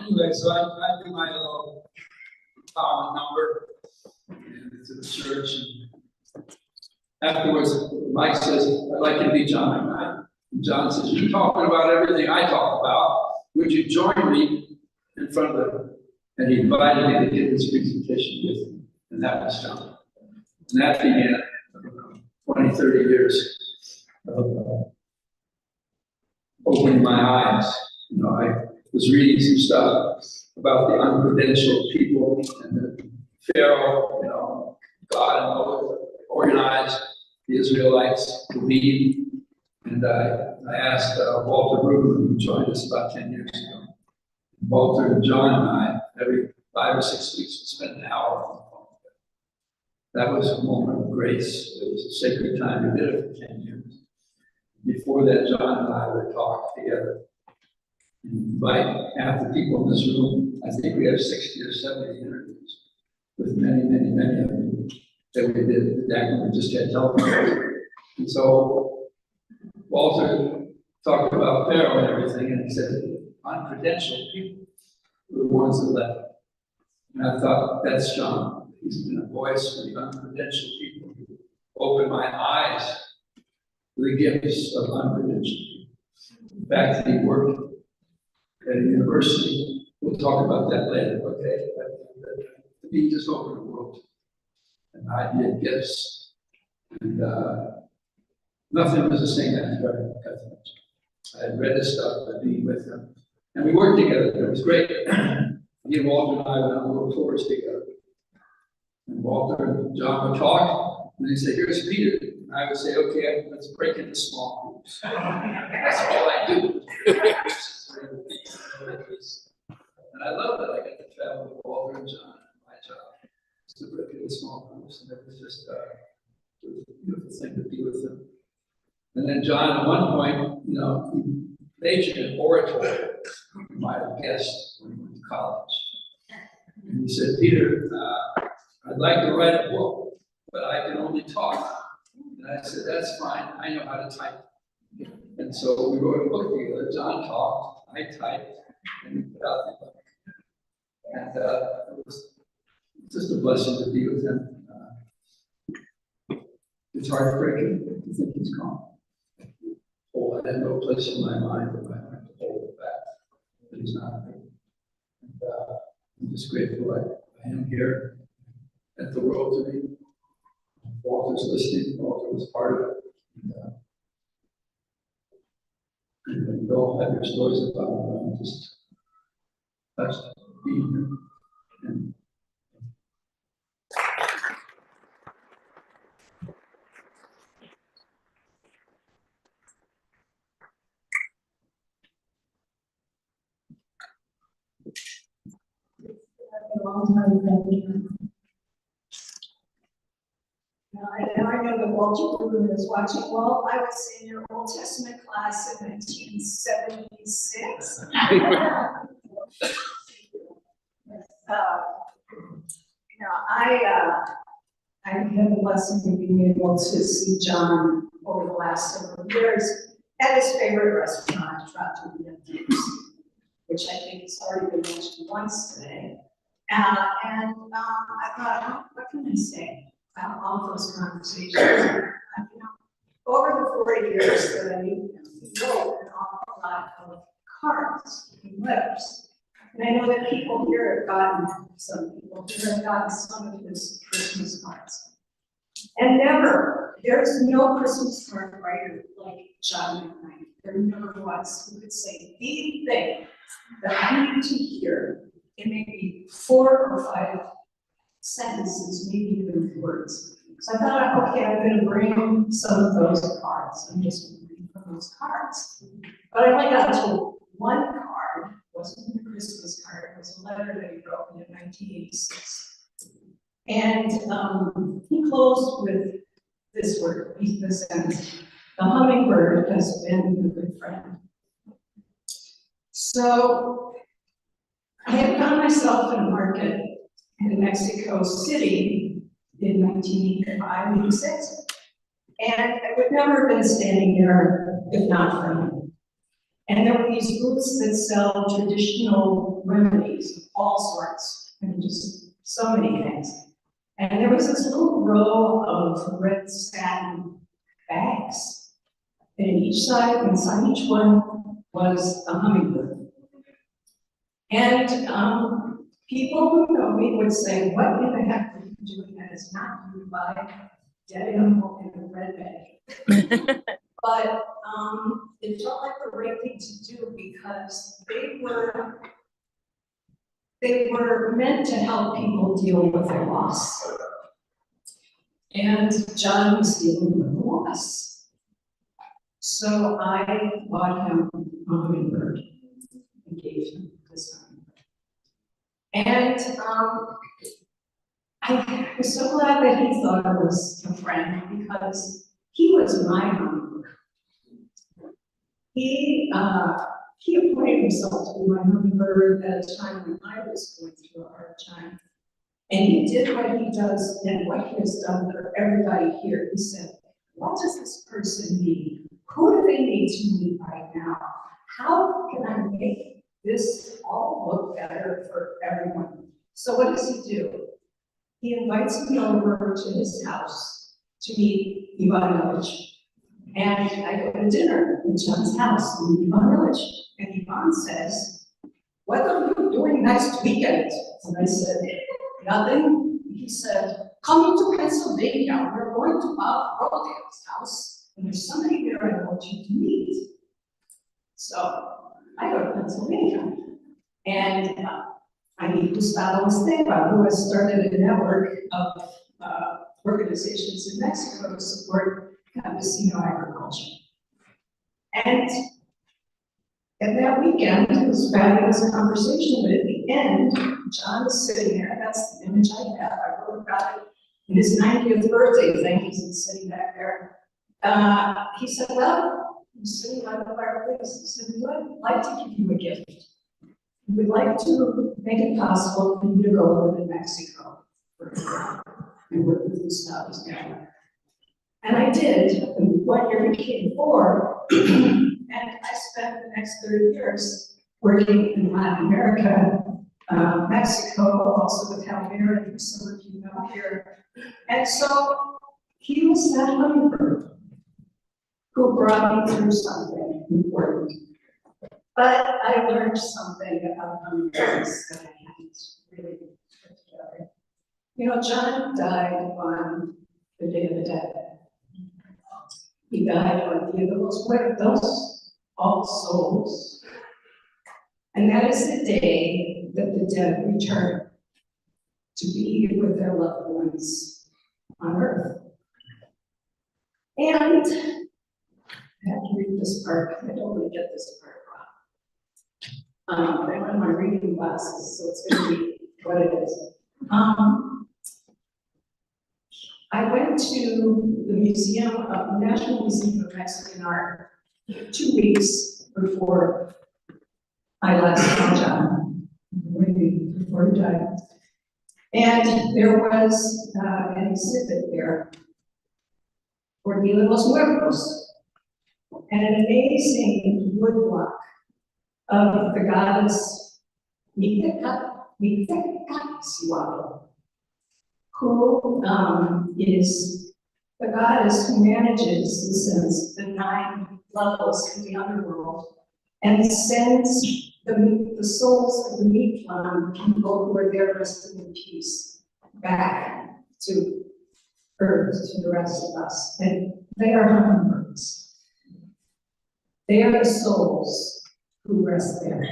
Anyway, so I do my little common number to the church. And afterwards, Mike says, I'd like you to meet John McKnight. And John says, you're talking about everything I talk about. Would you join me in front of them? And he invited me to give this presentation with him. And that was John. And that began 20, 30 years of opening my eyes. You know, I was reading some stuff about the uncredentialed people and the Pharaoh, you know, God and Moses organized the Israelites to lead. And I asked Walter Rubin, who joined us about 10 years ago. Walter and John and I, every 5 or 6 weeks, would spend an hour on the phone. That was a moment of grace. It was a sacred time. We did it for 10 years. Before that, John and I would talk together. And invite half the people in this room. I think we have 60 or 70 interviews with many, many, many of them that we did back when we just had television. And so Walter talked about Pharaoh and everything, and he said, uncredentialed people were the ones that left. And I thought, that's John. He's been a voice for the uncredentialed people who opened my eyes to the gifts of uncredentialed people. In fact, he worked at a university. We'll talk about that later, okay? But he just opened the world. And I did gifts. And nothing was the same after I got to know. I had read his stuff, I'd be with him. And we worked together. It was great. He and Walter and I went on little tours together. And Walter and John would talk, and they'd say, here's Peter. And I would say, okay, let's break into small groups. That's all I do. And I love that I got to travel with Walter and John. My job was to break into small groups, and it was just it was a beautiful thing to be with them. And then John, at one point, you know, he majored in oratory. You might have guessed when he went to college. And he said, Peter, I'd like to write a book, but I can only talk. And I said, that's fine. I know how to type. And so we wrote a book together. John talked, I typed, and we put out the book. And it was just a blessing to be with him. It's heartbreaking to think he's gone. Oh, I had no place in my mind that I had to hold it back. But he's not there. And I'm just grateful I am here at the world to me. Walter's listening. Walter was part of it. And you all have your stories about it. I'm just touched being here. And a long time ago. Now I know that Walter Rubin is watching. Well, I was in your Old Testament class in 1976. I had the blessing of being able to see John over the last several years at his favorite restaurant, which I think has already been mentioned once today. I thought, what can I say about all of those conversations? Over the 40 years that I knew him, he wrote an awful lot of cards and letters. And I know that people here have gotten, some people here have gotten some of his Christmas cards. And there's no Christmas card writer like John McKnight. There never was who could say the thing that I need to hear in maybe 4 or 5 sentences, maybe even words. So I thought, okay, I'm going to bring some of those cards. I'm just going to read from those cards. But I only got to one card. It wasn't a Christmas card. It was a letter that he wrote in 1986. And he closed with this word, this sentence: the hummingbird has been a good friend. So I had found myself in a market in Mexico City in 1985, 86. And I would never have been standing there if not for him. And there were these booths that sell traditional remedies of all sorts, and just so many things. And there was this little row of red satin bags. And inside each one was a hummingbird. And people who know me would say, what in the heck are you doing that is not you by dead animal in a red bag? But it felt like the right thing to do because they were meant to help people deal with their loss. And John was dealing with the loss. So I bought him a hummingbird and gave him this hummingbird. And I was so glad that he thought I was a friend because he was my hummingbird. He appointed himself to be my hummingbird at a time when I was going through a hard time. And he did what he does and what he has done for everybody here. He said, what does this person need? Who do they need to meet right now? How can I make this all look better for everyone? So what does he do? He invites me over to his house to meet Ivanovich. And I go to dinner in John's house in Ivanovich. And Ivan says, what are you doing next weekend? And I said, nothing. He said, come to Pennsylvania. We're going to Bob Rodale's house. And there's somebody there I want you to meet. So I go to Pennsylvania. And I meet Gustavo Esteban, who has started a network of organizations in Mexico to support campesino agriculture. And that weekend, it was a fabulous conversation, but at the end, John is sitting there. That's the image I have. I wrote about it in his 90th birthday thing. He's sitting back there. He said, well, I'm sitting by the fireplace. He said, we'd like to give you a gift. We'd like to make it possible for you to go live in Mexico for a year and work with Gustavo's family. And I did. And 1 year became 4. And I spent the next 30 years working in Latin America, Mexico, also with Javier, and some of you know here. And so he was that hummingbird who brought me through something important. But I learned something about hummingbirds that I hadn't really put together. You know, John died on the Day of the Dead. He died on Dia de los Muertos, All Souls. And that is the day that the dead return to be with their loved ones on earth. And I have to read this part, I don't want to get this part wrong. I don't have my reading glasses, so it's going to be what it is. I went to the National Museum of Mexican Art 2 weeks before I last saw John, maybe before he died. And there was an exhibit there for Dia de los Muertos, and an amazing woodblock of the goddess Mictecacihuatl, who is the goddess who manages the 9 levels in the underworld and sends the souls of the Mictlan, people who are there resting in peace, back to earth, to the rest of us. And they are hummingbirds. They are the souls who rest there.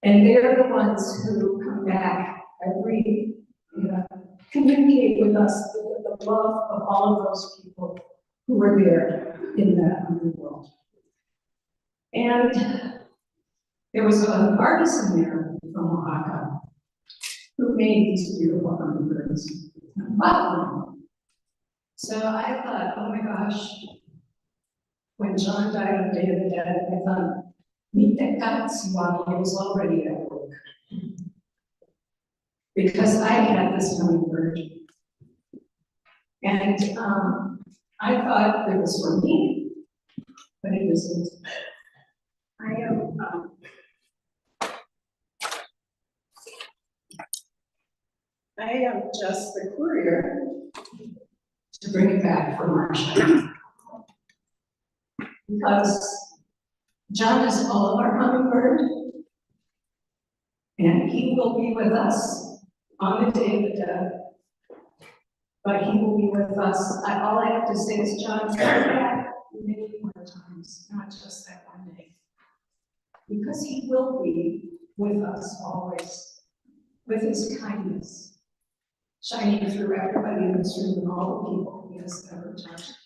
And they are the ones who come back communicate with us with the love of all of those people who were there in that underworld. And there was an artisan there from Oaxaca who made these beautiful hummingbirds. Wow. So I thought, oh my gosh, when John died on Day of the Dead, I thought, Mictecacihuatl was already at work. Because I had this hummingbird. And I thought it was for me, but it isn't. I am just the courier to bring it back for Marcia. Because John is all of our hummingbird, and he will be with us on the day of the death. But he will be with us. All I have to say is, John, come back many more times, not just that one day. Because he will be with us always, with his kindness, shining through everybody in this room and all the people he has ever touched.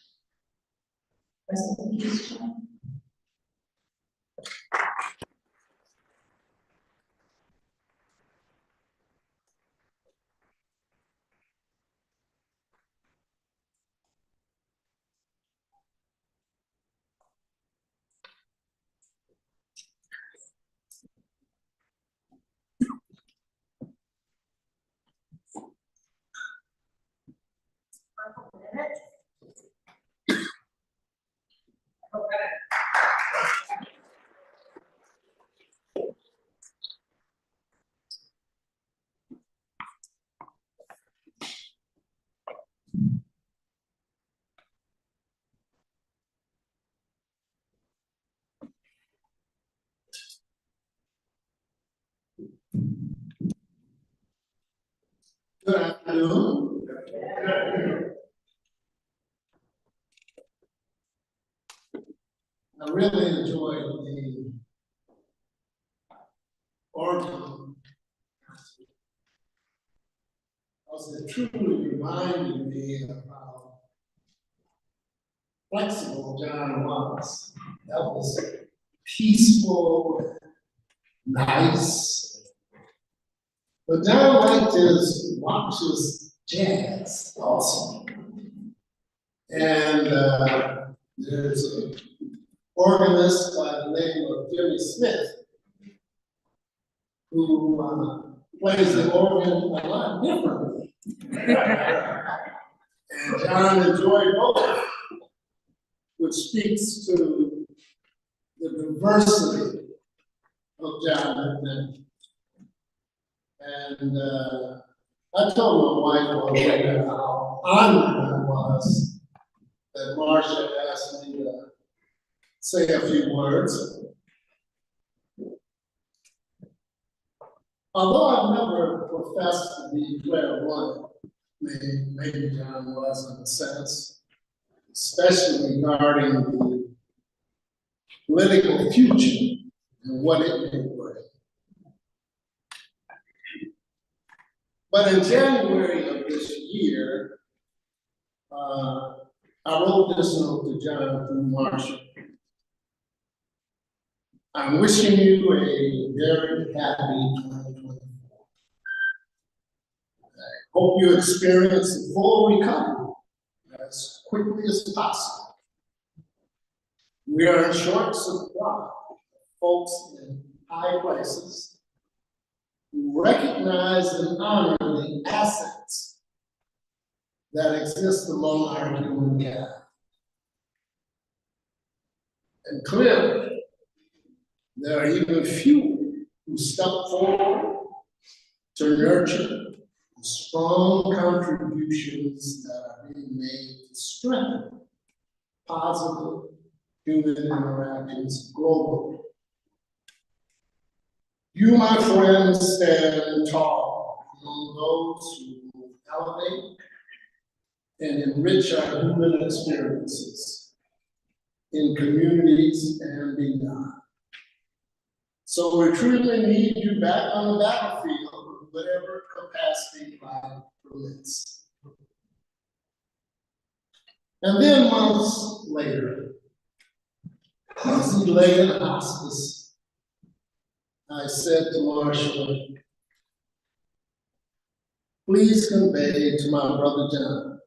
Rest in peace, John. Good afternoon. I really enjoyed the organ because it truly reminded me of how flexible John was. That was peaceful, nice. But John liked his watches jazz also. And there's an organist by the name of Jimmy Smith who plays the organ a lot differently. And John enjoyed both, which speaks to the diversity of John McKnight. And I told my wife one day how honored I was that Marcia asked me to say a few words. Although I've never professed to be clairvoyant, maybe John was in a sense, especially regarding the political future and what it may bring. But in January of this year, I wrote this note to John through Marshall. I'm wishing you a very happy 2024. I hope you experience a full recovery as quickly as possible. We are in short supply of folks in high places who recognize and honor the assets that exist among our human capital. And clearly, there are even fewer who step forward to nurture the strong contributions that are being made to strengthen positive human interactions globally. You, my friends, stand tall among those who elevate and enrich our human experiences in communities and beyond. So we truly need you back on the battlefield in whatever capacity life permits. And then months later, as he lay in hospice, I said to Marshall, please convey to my brother John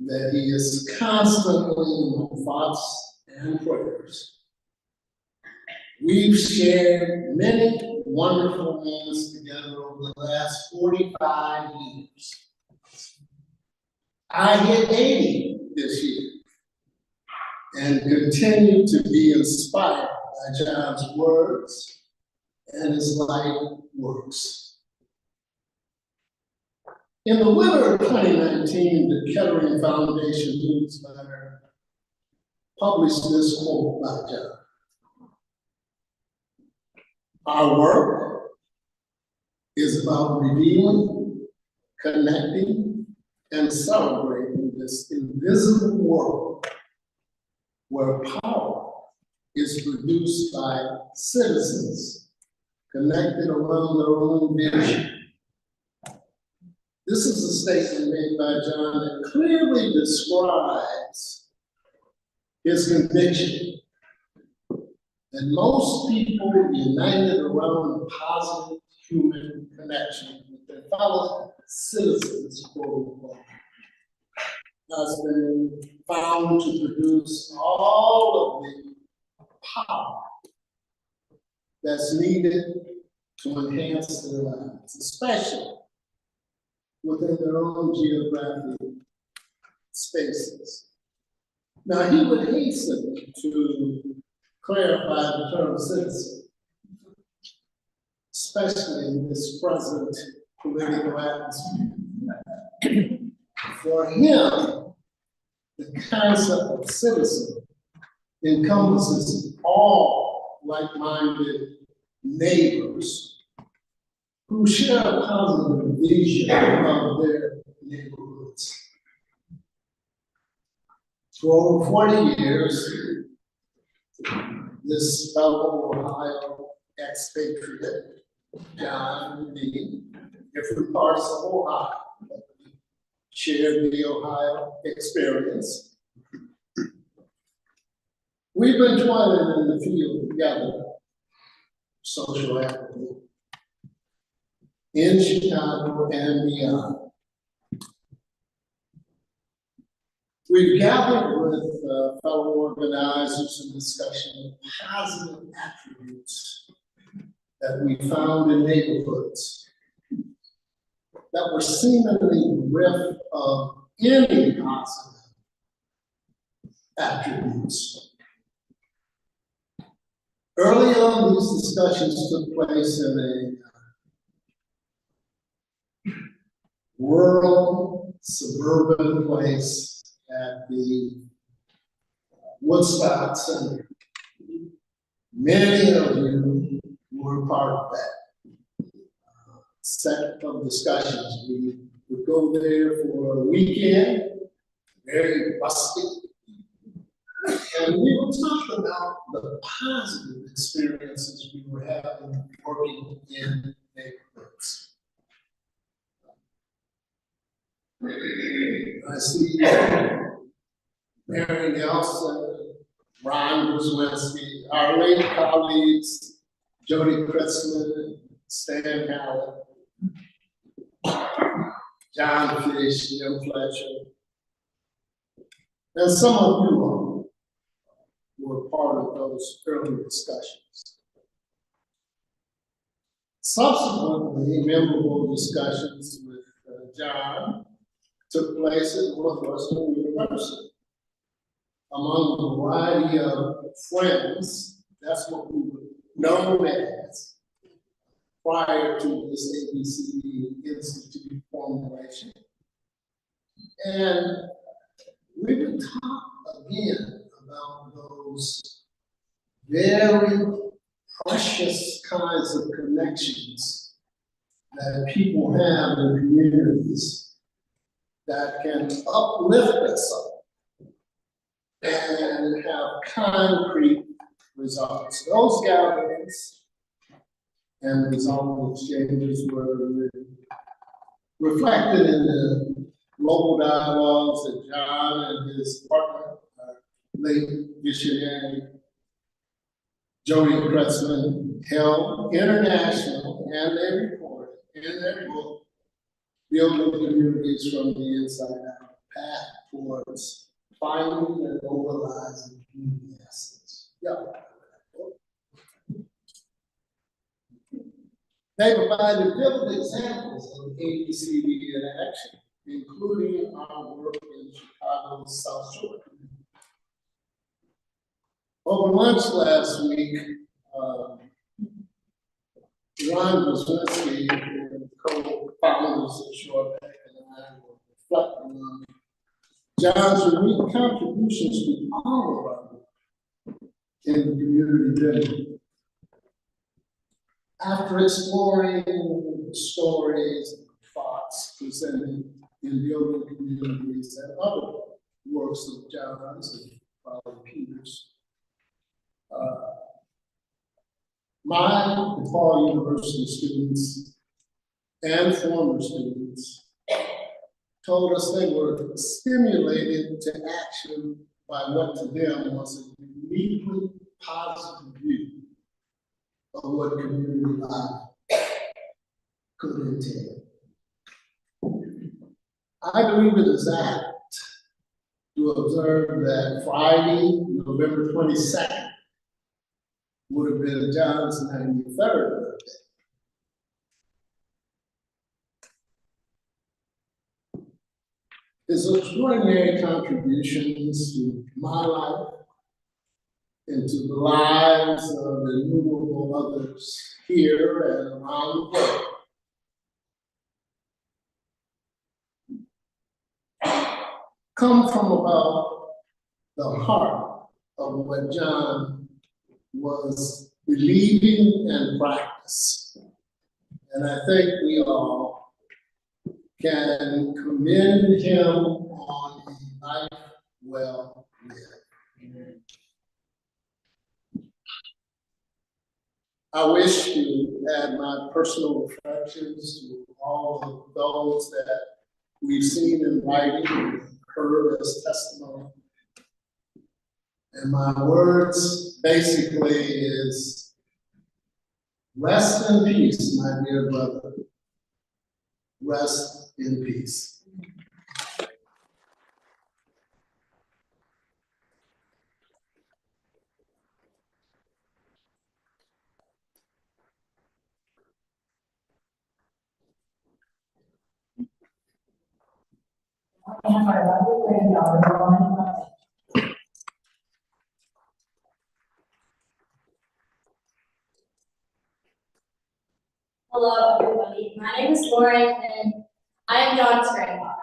that he is constantly in my thoughts and prayers. We've shared many wonderful moments together over the last 45 years. I hit 80 this year and continue to be inspired by John's words and his life works. In the winter of 2019, the Kettering Foundation newsletter published this quote by John. Our work is about revealing, connecting, and celebrating this invisible world where power is produced by citizens connected around their own vision. This is a statement made by John that clearly describes his conviction that most people united around a positive human connection with their fellow citizens, quote unquote, has been found to produce all of the power that's needed to enhance their lives, especially within their own geographic spaces. Now, he would hasten to clarify the term citizen, especially in this present political atmosphere. For him, the concept of citizen encompasses all like-minded neighbors who share a positive vision of their neighborhoods. For over 40 years, this fellow Ohio expatriate, John and me, different parts of Ohio, shared the Ohio experience. We've been toiling in the field together, social equity, in Chicago and beyond. We've gathered with fellow organizers in discussion of positive attributes that we found in neighborhoods that were seemingly bereft of any positive attributes. Early on, these discussions took place in a rural, suburban place at the Woodstock Center. Many of you were part of that set of discussions. We would go there for a weekend, very rustic, and we would talk about the positive experiences we were having working in neighborhoods. I see Mary Nelson, Ron Brzezinski, our late colleagues, Jody Kritzman, Stan Hallett, John Fish, Jim Fletcher, and some of you all were part of those early discussions. Subsequently, memorable discussions with John took place at Northwestern University. Among a variety of friends, that's what we were known as prior to this ABCD Institute formulation. And we would talk again about those very precious kinds of connections that people have in communities that can uplift us up and have concrete results. Those gatherings and result exchanges were reflected in the local dialogues that John and his partner, late visionary Jody Kritzman, held international, and they reported in their book, Building Communities from the Inside Out, Path Towards Finding and Mobilizing Community Assets. Yeah. They provided vivid examples of ABCD in action. including our work in Chicago's South Shore community. Over lunch last week, Ron Brzezinski, the co-founders of Shore Bank, and I were reflecting on John's unique contributions to all of our work in the community living. After exploring the stories and thoughts presented in building communities and other works of John's and Father Peter's, my DePaul University students and former students told us they were stimulated to action by what to them was a uniquely positive view of what community life could entail. I believe it is apt to observe that Friday, November 22nd, would have been John's 93rd birthday. His extraordinary contributions to my life and to the lives of innumerable others here and around the world come from about the heart of what John was believing and practice. And I think we all can commend him on a life well lived. I wish to add my personal reflections to all of those that we've seen in writing and heard as testimony. And my words basically is, rest in peace, my dear brother. Rest in peace. Hello, everybody. My name is Lauren, and I am John's grandfather.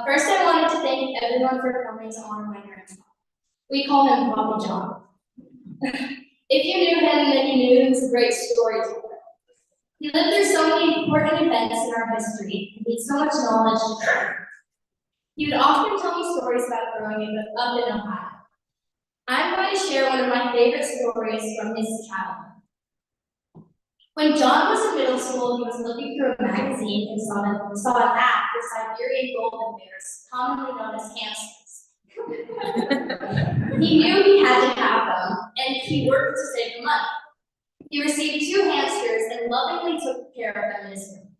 First, I wanted to thank everyone for coming to honor my grandpa. We call him Papa John. If you knew him, then you knew he was a great storyteller. He lived through so many important events in our history, and he had so much knowledge to share. He would often tell me stories about growing up in Ohio. I'm going to share one of my favorite stories from his childhood. When John was in middle school, he was looking through a magazine and saw an ad for Siberian golden bears, commonly known as hamsters. He knew he had to have them, and he worked to save the money. He received 2 hamsters and lovingly took care of them in his room.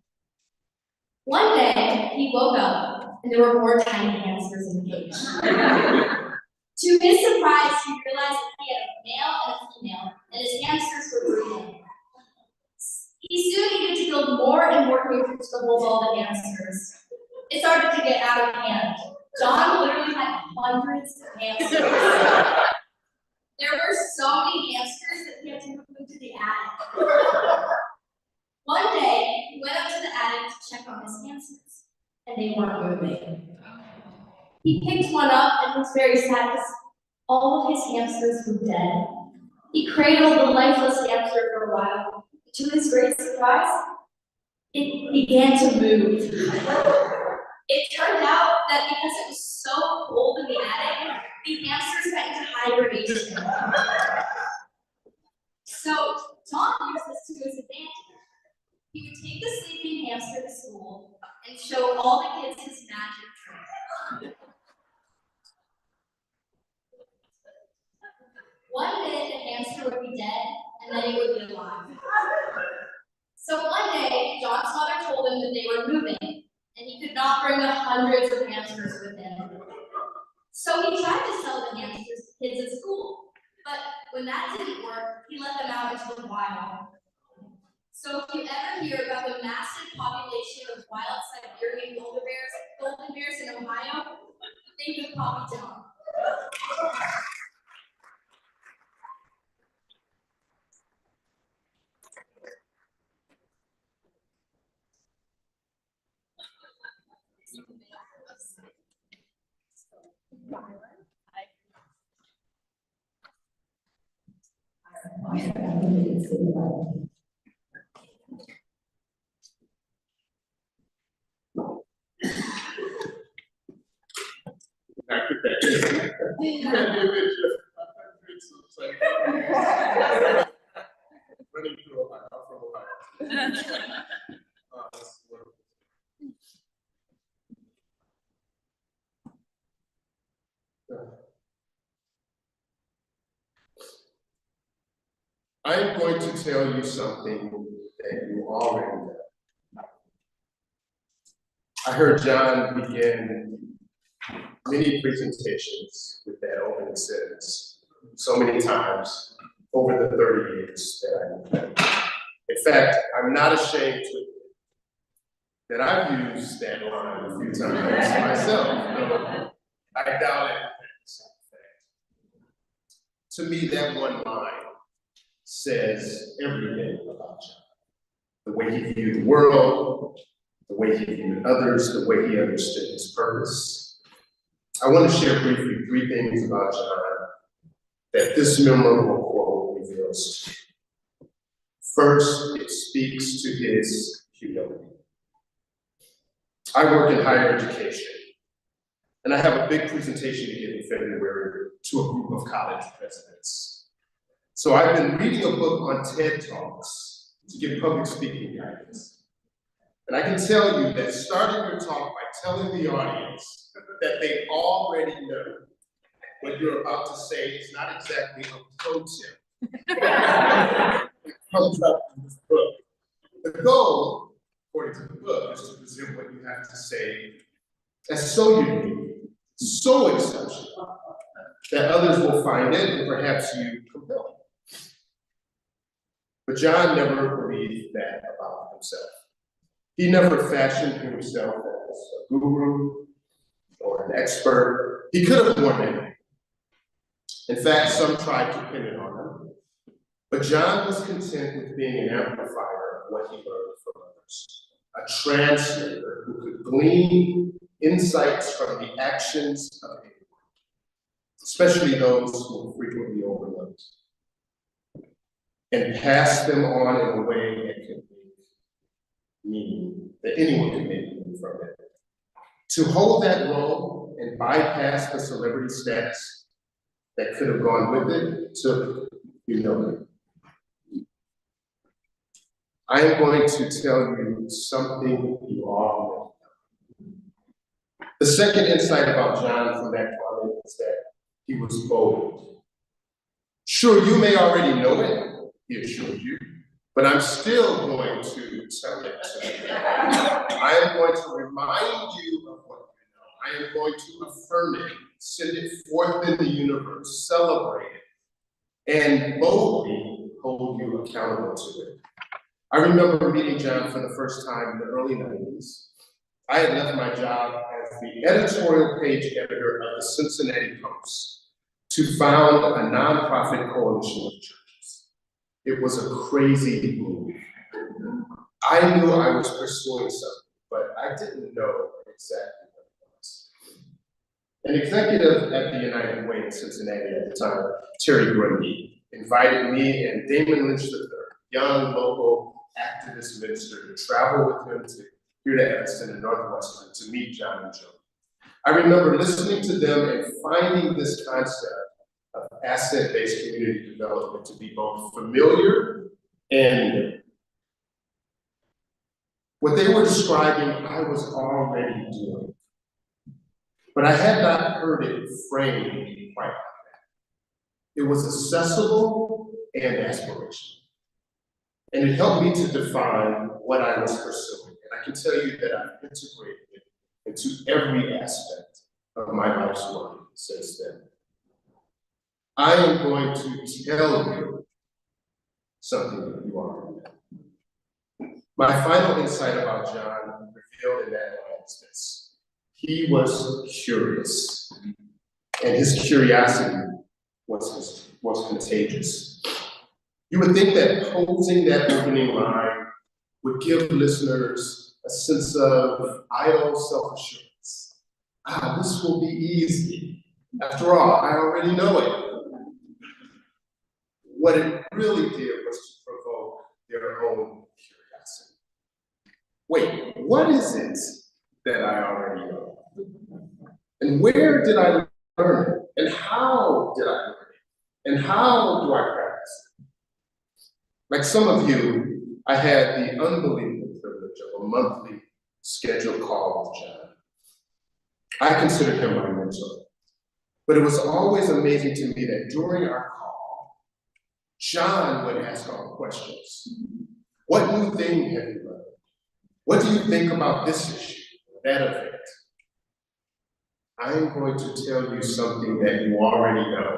One day, he woke up, and there were more tiny hamsters in the cage. To his surprise, he realized that he had a male and a female, and his hamsters were breeding. He soon needed to build more and more cages to hold all the hamsters. It started to get out of hand. John literally had hundreds of hamsters. There were so many hamsters that he had to move to the attic. One day, he went up to the attic to check on his hamsters, and they weren't moving. He picked one up and was very sad because all of his hamsters were dead. He cradled the lifeless hamster for a while. To his great surprise, it began to move. It turned out that because it was so cold in the attic, the hamsters went into hibernation. So John used this to his advantage. He would take the sleeping hamster to school and show all the kids his magic trick. One minute the hamster would be dead, and then it would be alive. So one day, John's mother told him that they were moving, and he could not bring the hundreds of hamsters with him. So he tried to sell the hamsters to kids at school, but when that didn't work, he let them out into the wild. So if you ever hear about the massive population of wild Siberian call me John. Running through Ohio, I'm from Ohio. That's wonderful. I'm going to tell you something that you already know. I heard John begin many presentations with that opening sentence so many times over the 30 years that I've been. In fact, I'm not ashamed to admit that I've used that line a few times myself. I doubt it. To me, that one line says everything about John. The way he viewed the world, the way he viewed others, the way he understood his purpose. I want to share briefly 3 things about John that this memorable quote reveals to you. First, it speaks to his humility. I work in higher education, and I have a big presentation to give in February to a group of college presidents. So I've been reading a book on TED Talks to give public speaking guidance. And I can tell you that starting your talk by telling the audience that they already know what you're about to say is not exactly a pro tip. It comes up in this book. The goal, according to the book, is to present what you have to say as so unique, so exceptional, that others will find it and perhaps you compelling. But John never believed that about himself. He never fashioned himself as a guru or an expert. He could have worn it. In fact, some tried to pin it on him. But John was content with being an amplifier of what he learned from others, a translator who could glean insights from the actions of anyone, especially those who are frequently overlooked, and pass them on in a way that could make meaning, that anyone can make meaning from it. To hold that role and bypass the celebrity status that could have gone with it took humility. I am going to tell you something you already know. The second insight about John from that comment is that he was bold. Sure, you may already know it, he assured you, but I'm still going to tell it to you. I am going to remind you of what you know. I am going to affirm it, send it forth in the universe, celebrate it, and boldly hold you accountable to it. I remember meeting John for the first time in the early 90s. I had left my job as the editorial page editor of the Cincinnati Post to found a nonprofit coalition of churches. It was a crazy move. I knew I was pursuing something, but I didn't know exactly what it was. An executive at the United Way in Cincinnati at the time, Terry Grundy, invited me and Damon Lynch III, young local activist minister, to travel with him to here to Evanston and Northwestern to meet John and Joe. I remember listening to them and finding this concept of asset-based community development to be both familiar and new. What they were describing, I was already doing, but I had not heard it framed quite like that. It was accessible and aspirational. And it helped me to define what I was pursuing. And I can tell you that I've integrated it into every aspect of my life's work since then. I am going to tell you something that you already know. My final insight about John revealed in that line is this: he was curious. and his curiosity was contagious. You would think that posing that opening line would give listeners a sense of idle self-assurance. This will be easy. After all, I already know it. What it really did was to provoke their own curiosity. Wait, what is it that I already know? And where did I learn it? And how did I learn it? And how do I practice it? Like some of you, I had the unbelievable privilege of a monthly scheduled call with John. I considered him my mentor. But it was always amazing to me that during our call, John would ask all the questions. What new thing have you learned? What do you think about this issue, that event? I am going to tell you something that you already know.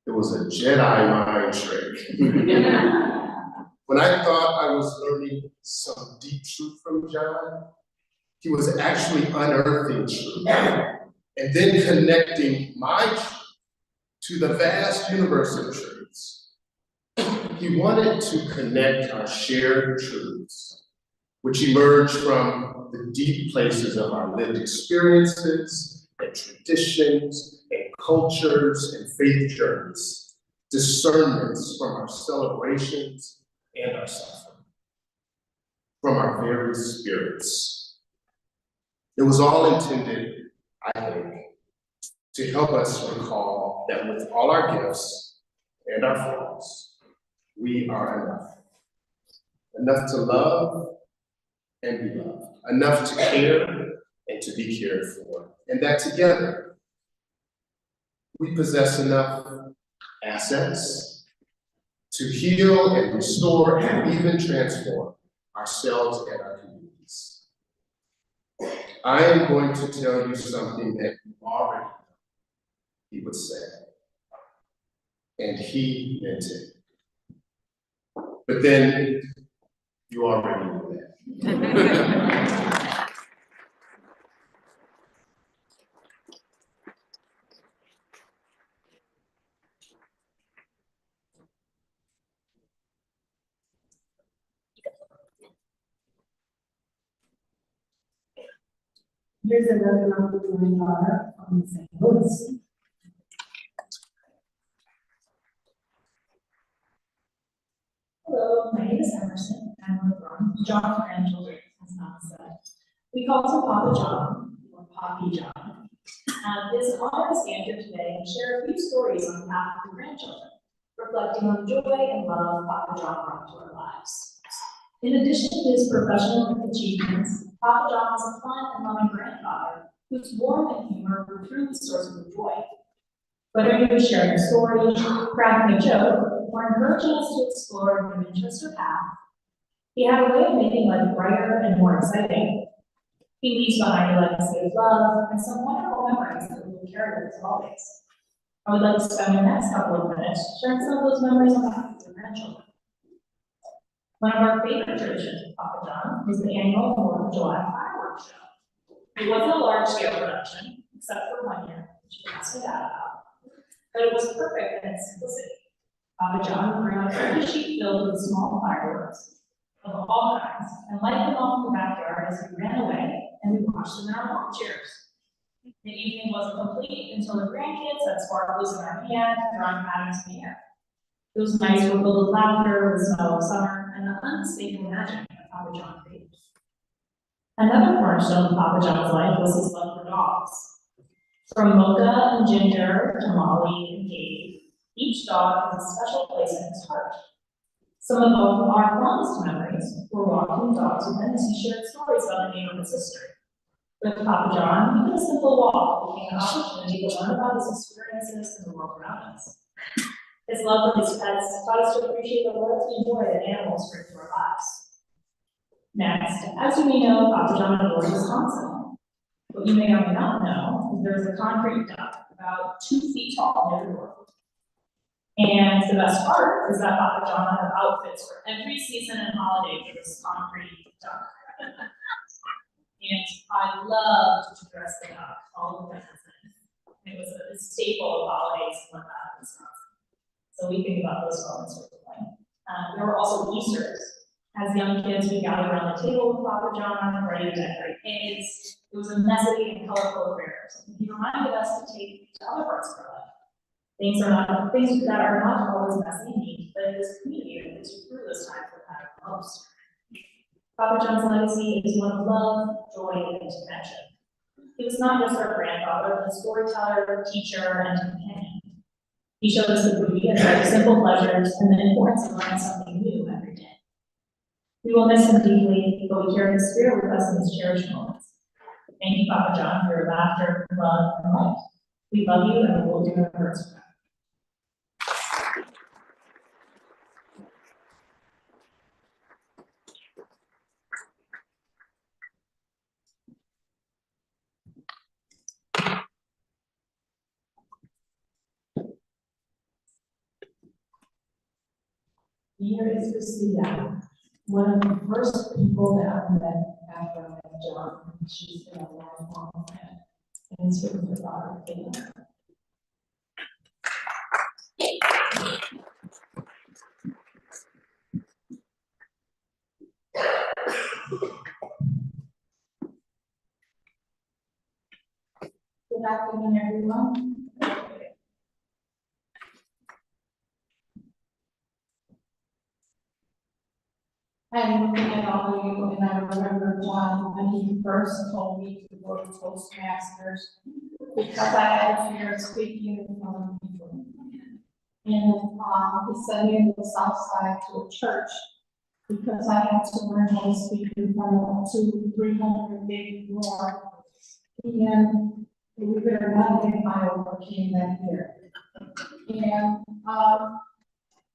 It was a Jedi mind trick. When I thought I was learning some deep truth from John, he was actually unearthing truth and then connecting my truth to the vast universe of truths. He wanted to connect our shared truths, which emerge from the deep places of our lived experiences and traditions and cultures and faith journeys, discernments from our celebrations and our suffering, from our very spirits. It was all intended, I think, to help us recall that with all our gifts and our flaws, we are enough. Enough to love and be loved. Enough to care and to be cared for. And that together, we possess enough assets to heal and restore and even transform ourselves and our communities. I am going to tell you something that you already know, he would say. And he meant it. But then you already know that. Here's another number of my daughter from St. Louis. Hello, my name is Emerson. I'm from John's grandchildren, as Mom said. We call him Papa John, or Poppy John. It is an honor to stand here today and share a few stories on behalf of the grandchildren, reflecting on the joy and love Papa John brought to our lives. In addition to his professional achievements, Papa John was a fun and loving grandfather whose warmth and humor were truly sources of joy. Whether he was sharing a story, cracking a joke, or encouraging us to explore the interest or path, he had a way of making life brighter and more exciting. He leaves behind a legacy of love and some wonderful memories that we will carry with us always. I would like to spend the next couple of minutes sharing some of those memories on behalf of the grandchildren. One of our favorite traditions with Papa John was the annual 4th of July fireworks show. It wasn't a large-scale production, except for 1 year, which you asked me that about, but it was perfect in its simplicity. Papa John would bring out a sheet filled with small fireworks of all kinds and light them off in the backyard as we ran away and we watched them in our lawn chairs. The evening wasn't complete until the grandkids had sparklers in our hand and drawing patterns in the air. Those nights were filled with laughter, the smell of summer, and the unmistakable magic that Papa John created. Another cornerstone of Papa John's life was his love for dogs. From Mocha and Ginger to Molly and Katie, each dog has a special place in his heart. Some of our fondest memories were walking dogs with him as he shared stories about the neighborhood's history. With Papa John, even a simple walk became an opportunity to learn about his experiences in the world around us. His love for his pets taught us to appreciate the loyalty and joy that animals bring to our lives. Next, as you may know, Papa John lives in Wisconsin. What you may or may not know is there is a concrete duck about 2 feet tall near the door. And the best part is that Papa John had outfits for every season and holiday for this concrete duck. And I loved to dress the duck all the time. and it was a staple of holidays and whatnot in Wisconsin. So we think about those moments frequently. There were also Easters. As young kids, we gathered around the table with Papa John, ready to decorate eggs. It was a messy and colorful affair. He reminded us to take to other parts of our life. Things that are not always messy and neat, but in this community that gets you through those times that matter most. Papa John's legacy is one of love, joy, and connection. He was not just our grandfather, but a storyteller, teacher, and companion. He showed us the beauty of simple pleasures and the importance of learning something new every day. We will miss him deeply, but we carry his spirit with us in these cherished moments. Thank you, Papa John, for your laughter, love, and light. We love you, and we will do our best. Here is Christina, one of the first people that I met after I met John. She's been a lifelong friend, and it's written her daughter, Kayla. Good afternoon, everyone. I'm looking at all of you, and I remember John when he first told me to go to Toastmasters because I had a fear of speaking in front of people. And he sent me to the South Side to a church because I had to learn how to speak in front of 200-300, maybe more. And believe it or not, I overcame that fear. And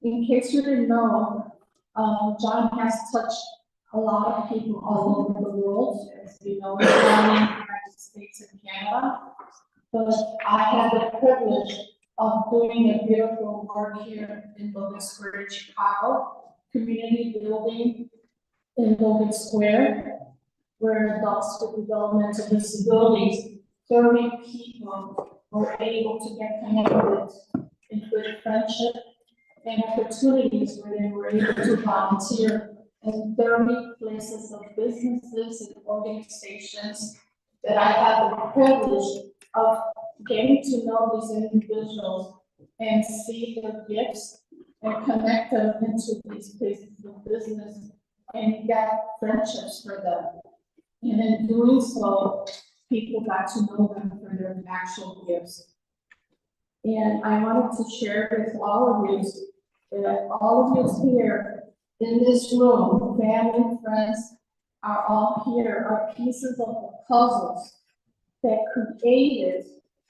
in case you didn't know, John has touched a lot of people all over the world, as you know, in the United States and Canada. But I had the privilege of doing a beautiful work here in Logan Square, Chicago, community building in Logan Square, where adults with developmental disabilities, 30 people were able to get connected in good friendship and opportunities where they were able to volunteer in 30 places of businesses and organizations that I had the privilege of getting to know these individuals and see their gifts and connect them into these places of business and get friendships for them. And in doing so, people got to know them for their actual gifts. And I wanted to share with all of you that all of you here in this room, family, friends, are all here, are pieces of the puzzles that created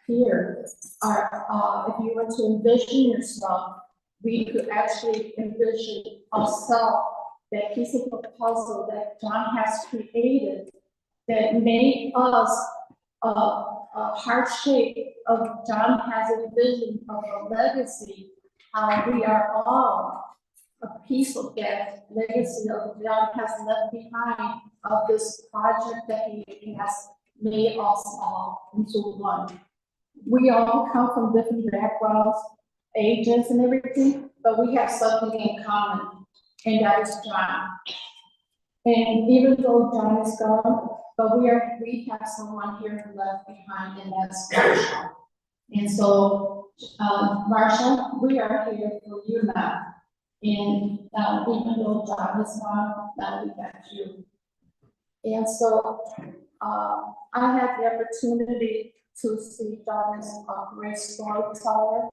here. If you were to envision yourself, we could actually envision ourselves, that piece of the puzzle that John has created that made us a heart shape of John has a vision of a legacy. We are all a piece of that legacy of John has left behind of this project that he has made us all into one. We all come from different backgrounds, ages and everything, but we have something in common, and that is John. And even though John is gone, but we have someone here left behind, and that's Marsha. And so, Marsha, we are here for you now. And even though John is gone, now we got you. And so, I had the opportunity to see John as a great storyteller.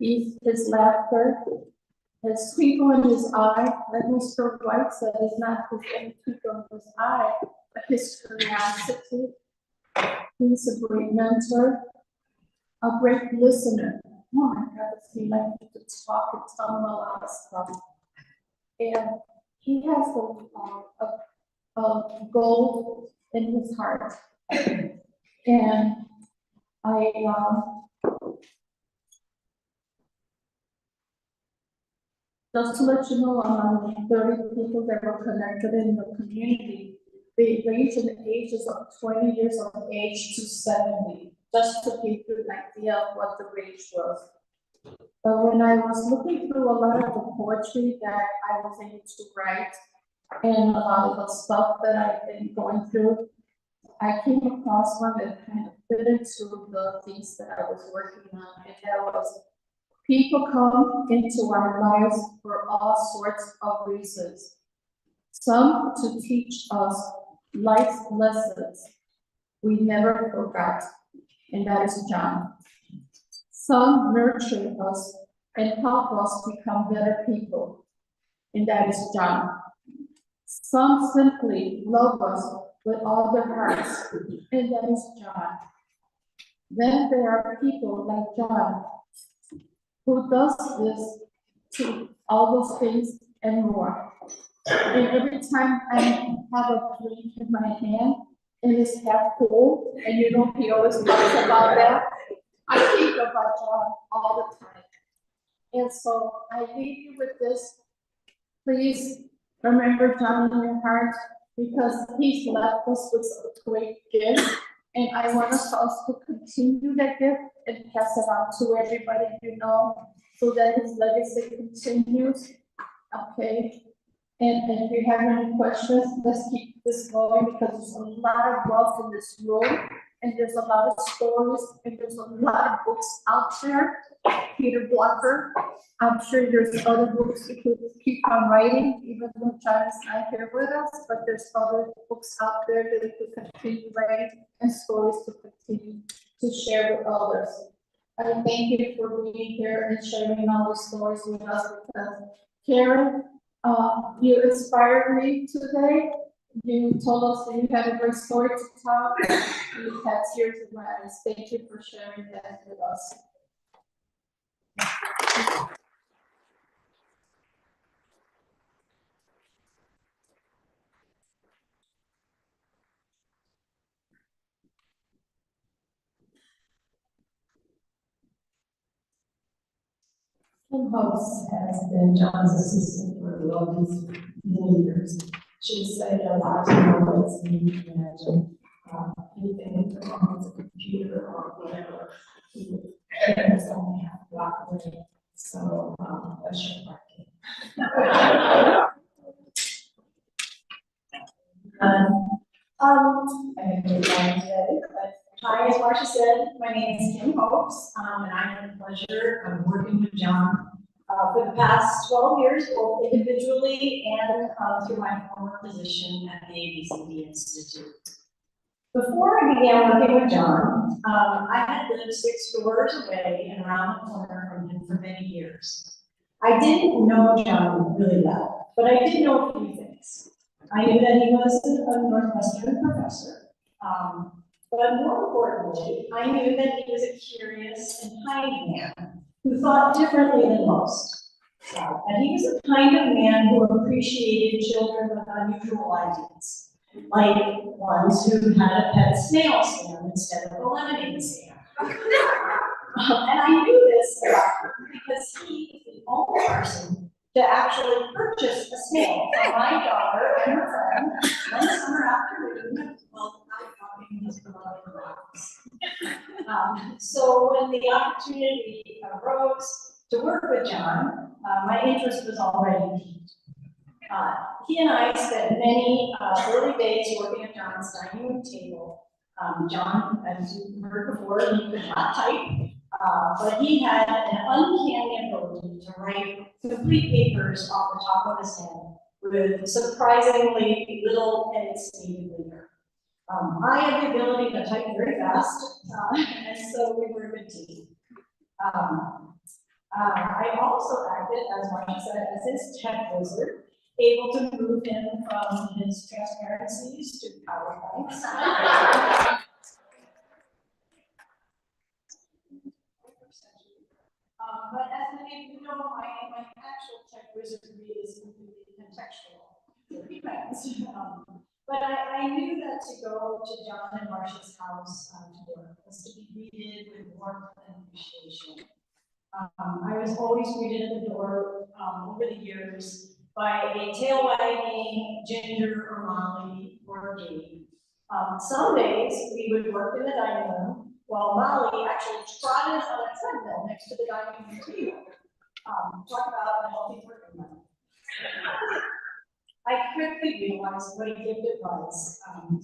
His laughter, his twinkle in his eye, like Mr. White said, is not just any twinkle in his eye, but his curiosity. He's a great mentor, a great listener. Oh my God, he likes to talk and tell him a lot of stuff. And he has a goal in his heart. And just to let you know, among the 30 people that were connected in the community, they range in the ages of 20 years of age to 70. just to give you an idea of what the range was. But when I was looking through a lot of the poetry that I was able to write and a lot of the stuff that I've been going through, I came across one that kind of fit into the things that I was working on, and that was people come into our lives for all sorts of reasons. Some to teach us life lessons we never forgot, and that is John. Some nurture us and help us become better people, and that is John. Some simply love us with all their hearts, and that is John. Then there are people like John who does this to all those things and more. And every time I have a drink in my hand and it's half full, and you know he always talks about that, I think about John all the time. And so I leave you with this. Please remember John in your heart, because he's left us with a great gift. And I want us to continue that gift and pass it on to everybody you know, so that his legacy continues. Okay. And if you have any questions, let's keep this going, because there's a lot of wealth in this room, and there's a lot of stories, and there's a lot of books out there. Peter Blocker, I'm sure there's other books you could keep on writing, even though John is not here with us, but there's other books out there that you could continue writing and stories to continue to share with others. I thank you for being here and sharing all the stories with us, because Karen, you inspired me today. You told us that you had a great story to tell. You had tears in my eyes. Thank you for sharing that with us. Kim Hobbs has been John's assistant for these many years. She said a lot of moments, and you can imagine anything wrong with the computer or whatever. Parents only have to walk away. So that's your parking. I have no time today, but hi, as Marcia said, my name is Kim Hobbs, and I have the pleasure of working with John for the past 12 years, both individually and through my former position at the ABCD Institute. Before I began working with John, I had lived 6 doors away and around the corner from him for many years. I didn't know John really well, but I did know a few things. I knew that he was a Northwestern professor, but more importantly, I knew that he was a curious and kind man who thought differently than most. And he was the kind of man who appreciated children with unusual ideas, like ones who had a pet snail stand instead of a lemonade stand. And I knew this about him because he was the only person to actually purchase a snail for my daughter and her friend one summer afternoon while out walking his beloved rocks. So when the opportunity arose to work with John, my interest was already piqued. He and I spent many early days working at John's dining room table. John, as you heard before, he could not type, but he had an uncanny ability to write complete papers off the top of his head with surprisingly little edits needed later. I had the ability to type very fast, and so we were a good team. I also acted, as Marcia said, as his tech wizard, able to move him from his transparencies to PowerPoints. But as many of you know, my actual tech wizardry is completely contextual. It depends. But I knew that to go to John and Marcia's house to work was to be greeted with warmth and appreciation. I was always greeted at the door over the years by a tail wagging Ginger or Molly or Gabe. Some days we would work in the dining room, while Molly actually trotted on a treadmill next to the dining room table. Talk about a healthy work environment. I quickly realized what a gift it was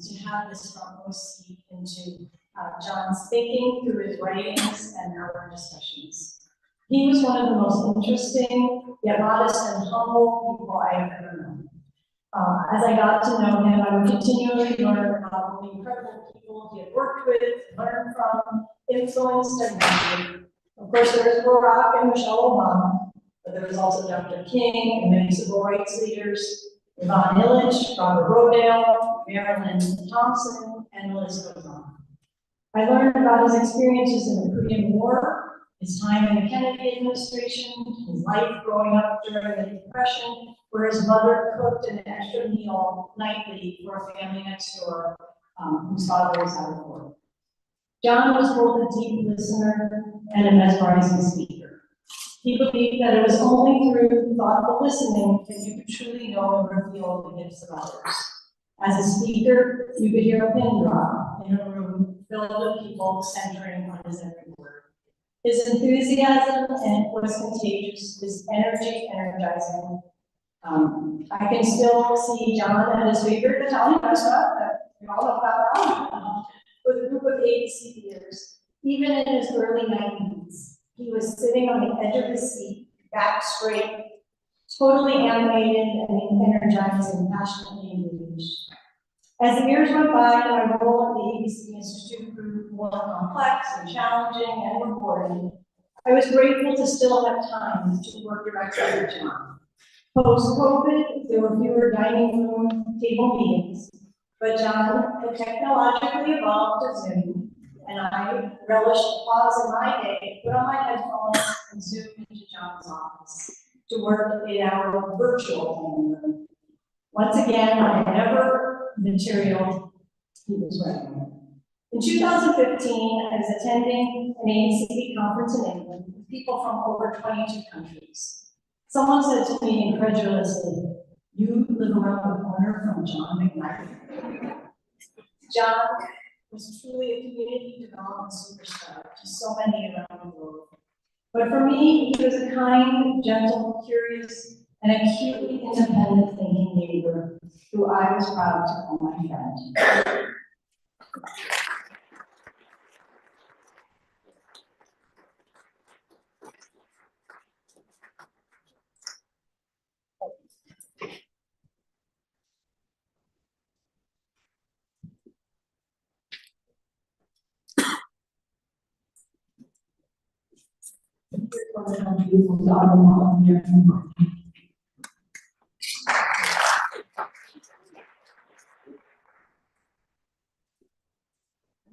to have this front row seat into John's thinking through his writings and our discussions. He was one of the most interesting, yet modest and humble people I have ever known. As I got to know him, I would continually learn about the incredible people he had worked with, learned from, influenced, and mentored. Of course, there was Barack and Michelle Obama, but there was also Dr. King and many civil rights leaders, Yvonne Illich, Robert Rodale, Marilyn Thompson, and the list goes on. I learned about his experiences in the Korean War, his time in the Kennedy administration, his life growing up during the Depression, where his mother cooked an extra meal nightly for a family next door whose father was out of work. John was both a deep listener and a mesmerizing speaker. He believed that it was only through thoughtful listening that you could truly know and reveal the gifts of others. As a speaker, you could hear a pin drop in a room filled with people centering on his every word. His enthusiasm was contagious, his energy energizing. I can still see John at his favorite Italian restaurant that we all know about with a group of ABC peers. Even in his early 90s, he was sitting on the edge of his seat, back straight, totally animated and energized and passionately engaged. As the years went by and my role at the ABC Institute grew more complex and challenging and rewarding, I was grateful to still have time to work directly with John. Post-COVID, there were fewer dining room table meetings, but John had technologically evolved to Zoom, and I relished a pause in my day, put on my headphones, and zoomed into John's office to work in our virtual dining room. Once again, whatever material he was writing. In 2015, I was attending an ACB conference in England with people from over 22 countries. Someone said to me incredulously, "You live around the corner from John McKnight." John was truly a community development superstar to so many around the world. But for me, he was a kind, gentle, curious, and acutely independent thinking neighbor who I was proud to call my friend.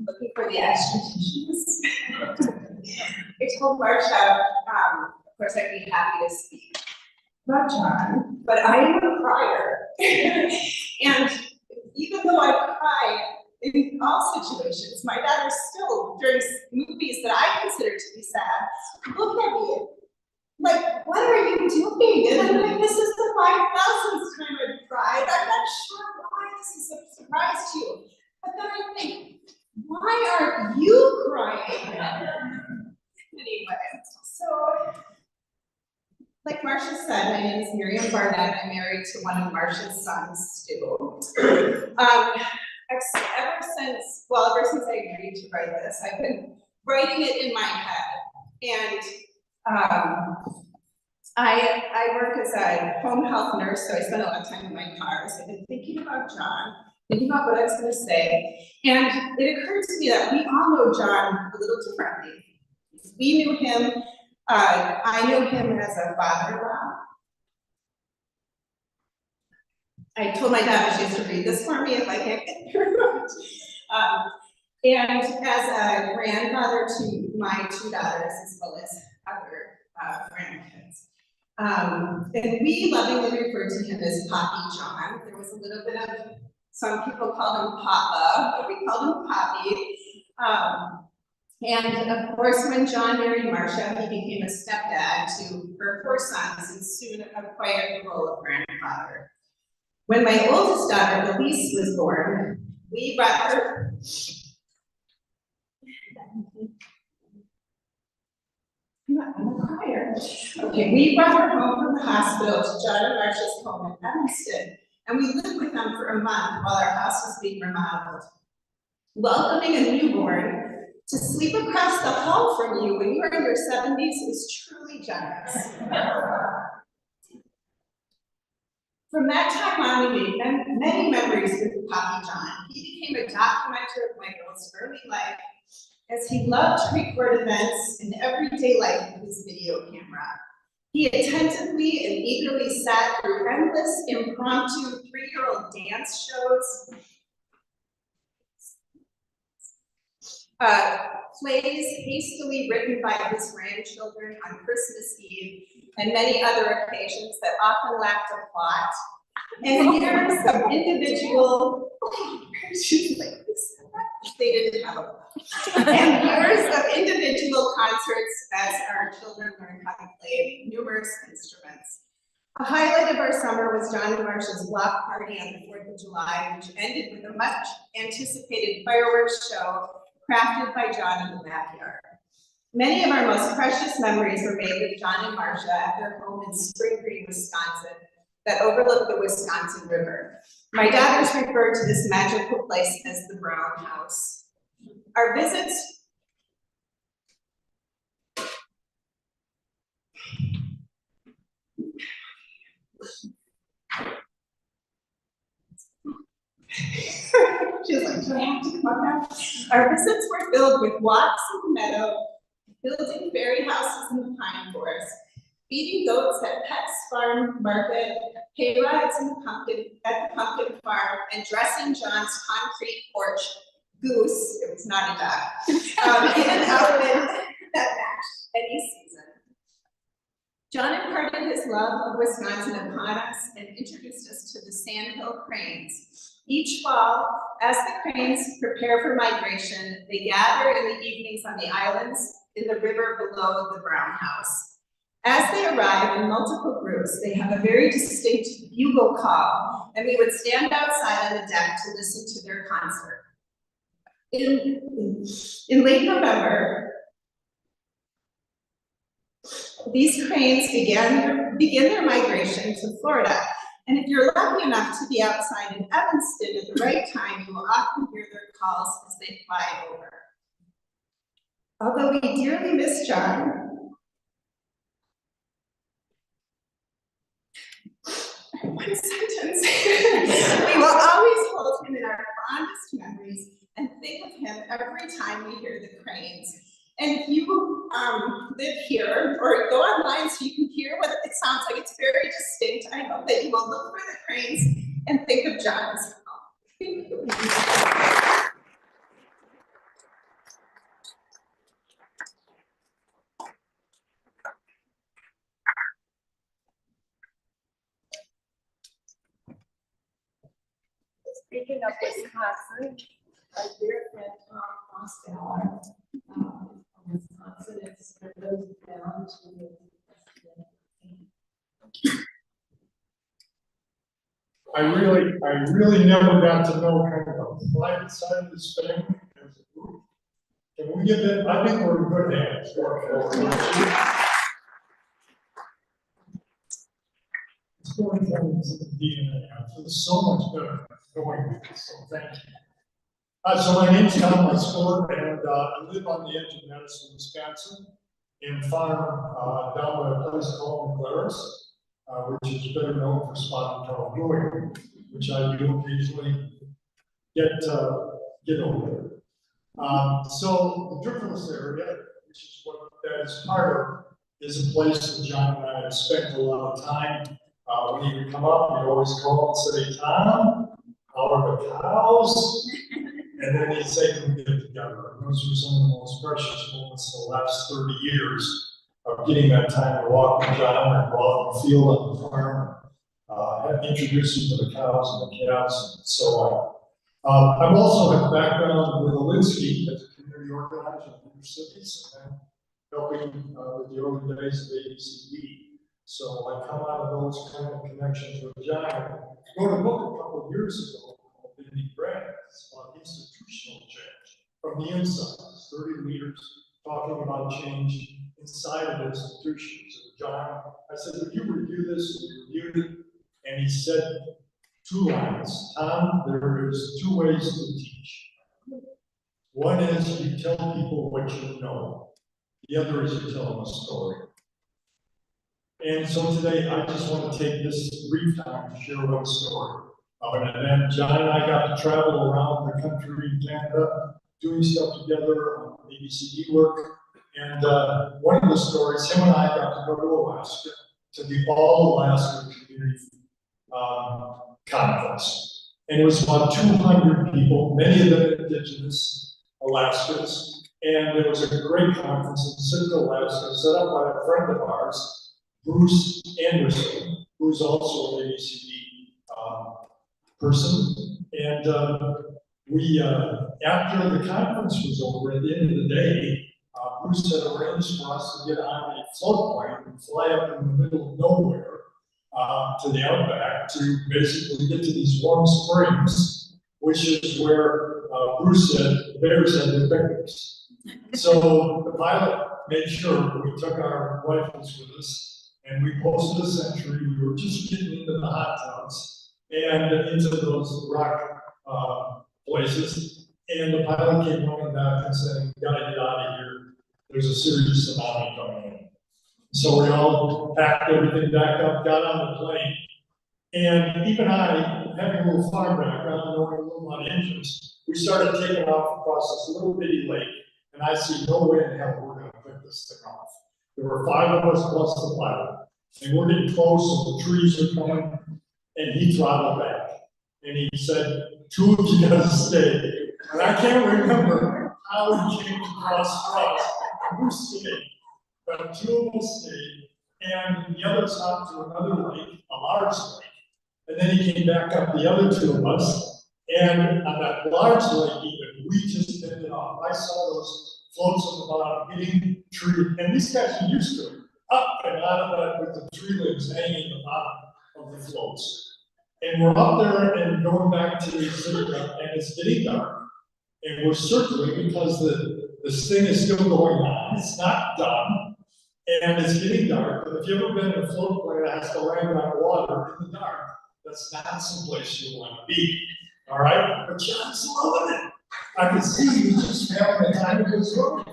Looking for the extra tissues. I told Marcia, of course, I'd be happy to speak about John, but I am a crier. And even though I cry in all situations, my daughter still, during movies that I consider to be sad, look at me like, what are you doing? And I'm like, this is the 5,000th time I've cried. I'm not sure why this is a surprise to you. But then I think, why aren't you crying? Anyway, so, like Marcia said, my name is Miriam Barnett. I'm married to one of Marcia's sons, Stu. Ever since I agreed to write this, I've been writing it in my head. And I work as a home health nurse, so I spend a lot of time in my car. So I've been thinking about John, thinking about what I was going to say. And it occurred to me that we all know John a little differently. We knew him, I knew him as a father-in-law. I told my daughter she has to read this for me if I can't get through it. And as a grandfather to my two daughters, as well as other grandkids. And we lovingly referred to him as Poppy John. There was a little bit of, some people called him Papa, but we called him Poppy. And of course, when John married Marcia, he became a stepdad to her 4 sons and soon acquired the role of grandfather. When my oldest daughter, Elise, was born, we brought her, I'm a crier. Okay, we brought her home from the hospital to John and Marcia's home in Evanston, and we lived with them for a month while our house was being remodeled. Welcoming a newborn to sleep across the hall from you when you are in your 70s is truly generous. From that time on, we made many memories with Papa John. He became a documenter of my girl's early life, as he loved to record events in everyday life with his video camera. He attentively and eagerly sat through endless impromptu 3-year-old dance shows, plays hastily written by his grandchildren on Christmas Eve, and many other occasions that often lacked a plot, and years of individual, they didn't have a plot, and years of individual concerts as our children learned how to play numerous instruments. A highlight of our summer was John and Marcia's block party on the 4th of July, which ended with a much anticipated fireworks show crafted by John in the backyard. Many of our most precious memories were made with John and Marcia at their home in Spring Green, Wisconsin, that overlooked the Wisconsin River. My daughters refer to this magical place as the Brown House. Our visits She's like, do I have to come up now? Our visits were filled with walks in the meadow, building fairy houses in the pine forest, feeding goats at Pet's Farm Market, hay rides at the pumpkin farm, and dressing John's concrete porch goose, it was not a duck, in an outfit that matched any season. John imparted his love of Wisconsin upon us and introduced us to the Sandhill cranes. Each fall, as the cranes prepare for migration, they gather in the evenings on the islands in the river below the Brown House. As they arrive in multiple groups, they have a very distinct bugle call, and we would stand outside on the deck to listen to their concert. In late November, these cranes begin their migration to Florida. And if you're lucky enough to be outside in Evanston at the right time, you will often hear their calls as they fly over. Although we dearly miss John, one sentence, we will always hold him in our fondest memories and think of him every time we hear the cranes. And if you live here or go online so you can hear what it sounds like, it's very distinct. I hope that you will look for the cranes and think of John as well. Thank you. Speaking of Wisconsin, our dear friend Tom Mosteller, Wisconsin is for those down to I really never got to know kind of the private side of this family as a group. Can we get that? I think we're in good hands. It's going forward to the DNA. I feel so much better going with this, so thank you. So my name's Tom Mosteller, and I live on the edge of Madison, Wisconsin, and farm down by a place called McKnight, which is better known for spotted tail growing, which I do occasionally get over. So the Driftless area, which is what that is part of, is a place that John and I have spent a lot of time. When he would come up, he'd always call and say, "Tom, how are the cows?" And then he'd say, "Can we get together?" And those were some of the most precious moments in the last 30 years of getting that time to walk with John and go out in the field on the farm, introduce him to the cows and the calves and so on. I've also had a background with Alinsky as a community organizer in inner cities and helping with the early days of ABCD. So I come out of those kind of connections with John. I wrote a book a couple of years ago called Bending Brands on institutional change from the inside. economists, 30 leaders talking about change inside of institutions. And John, I said, would you review this? We reviewed it, and he said 2 lines. Tom, there is 2 ways to teach. One is you tell people what you know. The other is you tell them a story. And so today, I just want to take this brief time to share one story. And then John and I got to travel around the country in Canada, doing stuff together on ABCD work. And one of the stories, him and I got to go to Alaska, to the All Alaska Community Conference. And it was about 200 people, many of them indigenous Alaskans. And it was a great conference in Sitka, Alaska, set up by a friend of ours, Bruce Anderson, who's also an ABCD person. And we, after the conference was over, at the end of the day, Bruce had arranged for us to get on a float plane and fly up in the middle of nowhere to the outback to basically get to these warm springs, which is where Bruce said the bears had their picnics. So the pilot made sure we took our rifles with us and we posted a sentry. We were just getting into the hot tubs and into those rock places. And the pilot came running back and said, "We gotta get out of here. There's a serious tsunami coming in." So we all packed everything back up, got on the plane. And even I, having a little farm background, knowing a little about engines, we started taking off across this little bitty lake. And I see no way in hell we're gonna pick this thing off. There were 5 of us plus the pilot. And we're getting close, and the trees are coming, and he throttled back. And he said, "2 of you gotta stay." And I can't remember how he came to cross trust. Who stayed? But 2 of us stayed, and the others hopped to another lake, a large lake. And then he came back up, the other 2 of us, and on that large lake even, we just picked it off. I saw those floats on the bottom hitting tree, and these guys are used to it, up and out of that with the tree limbs hanging at the bottom of the floats. And we're up there and going back to the Sitka, and it's getting dark, and we're circling because this thing is still going on. It's not done, and it's getting dark. But if you've ever been in a float plane that has to land on water in the dark, that's not someplace you want to be. All right, but John's loving it. I could see he was just having the time of his life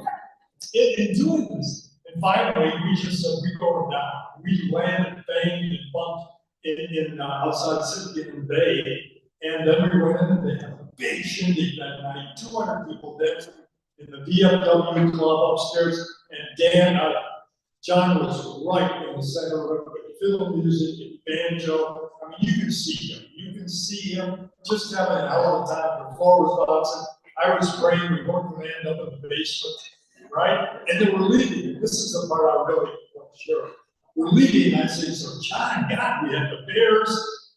in doing this. And finally, we just said, "We going down." We landed, banged, and bumped in outside Sitka Bay, and then we went in and they had a big shindig that night. 200 people dancing in the VFW club upstairs, and John was right in the center of it with fiddle music and banjo. I mean, you can see him. You can see him just having a hell of a time. The floor was bouncing. I was praying. We weren't going to end up in the basement, right? And then we're leaving. This is the part I really want to share. We're leaving, and I say, "So John, God, we had the bears.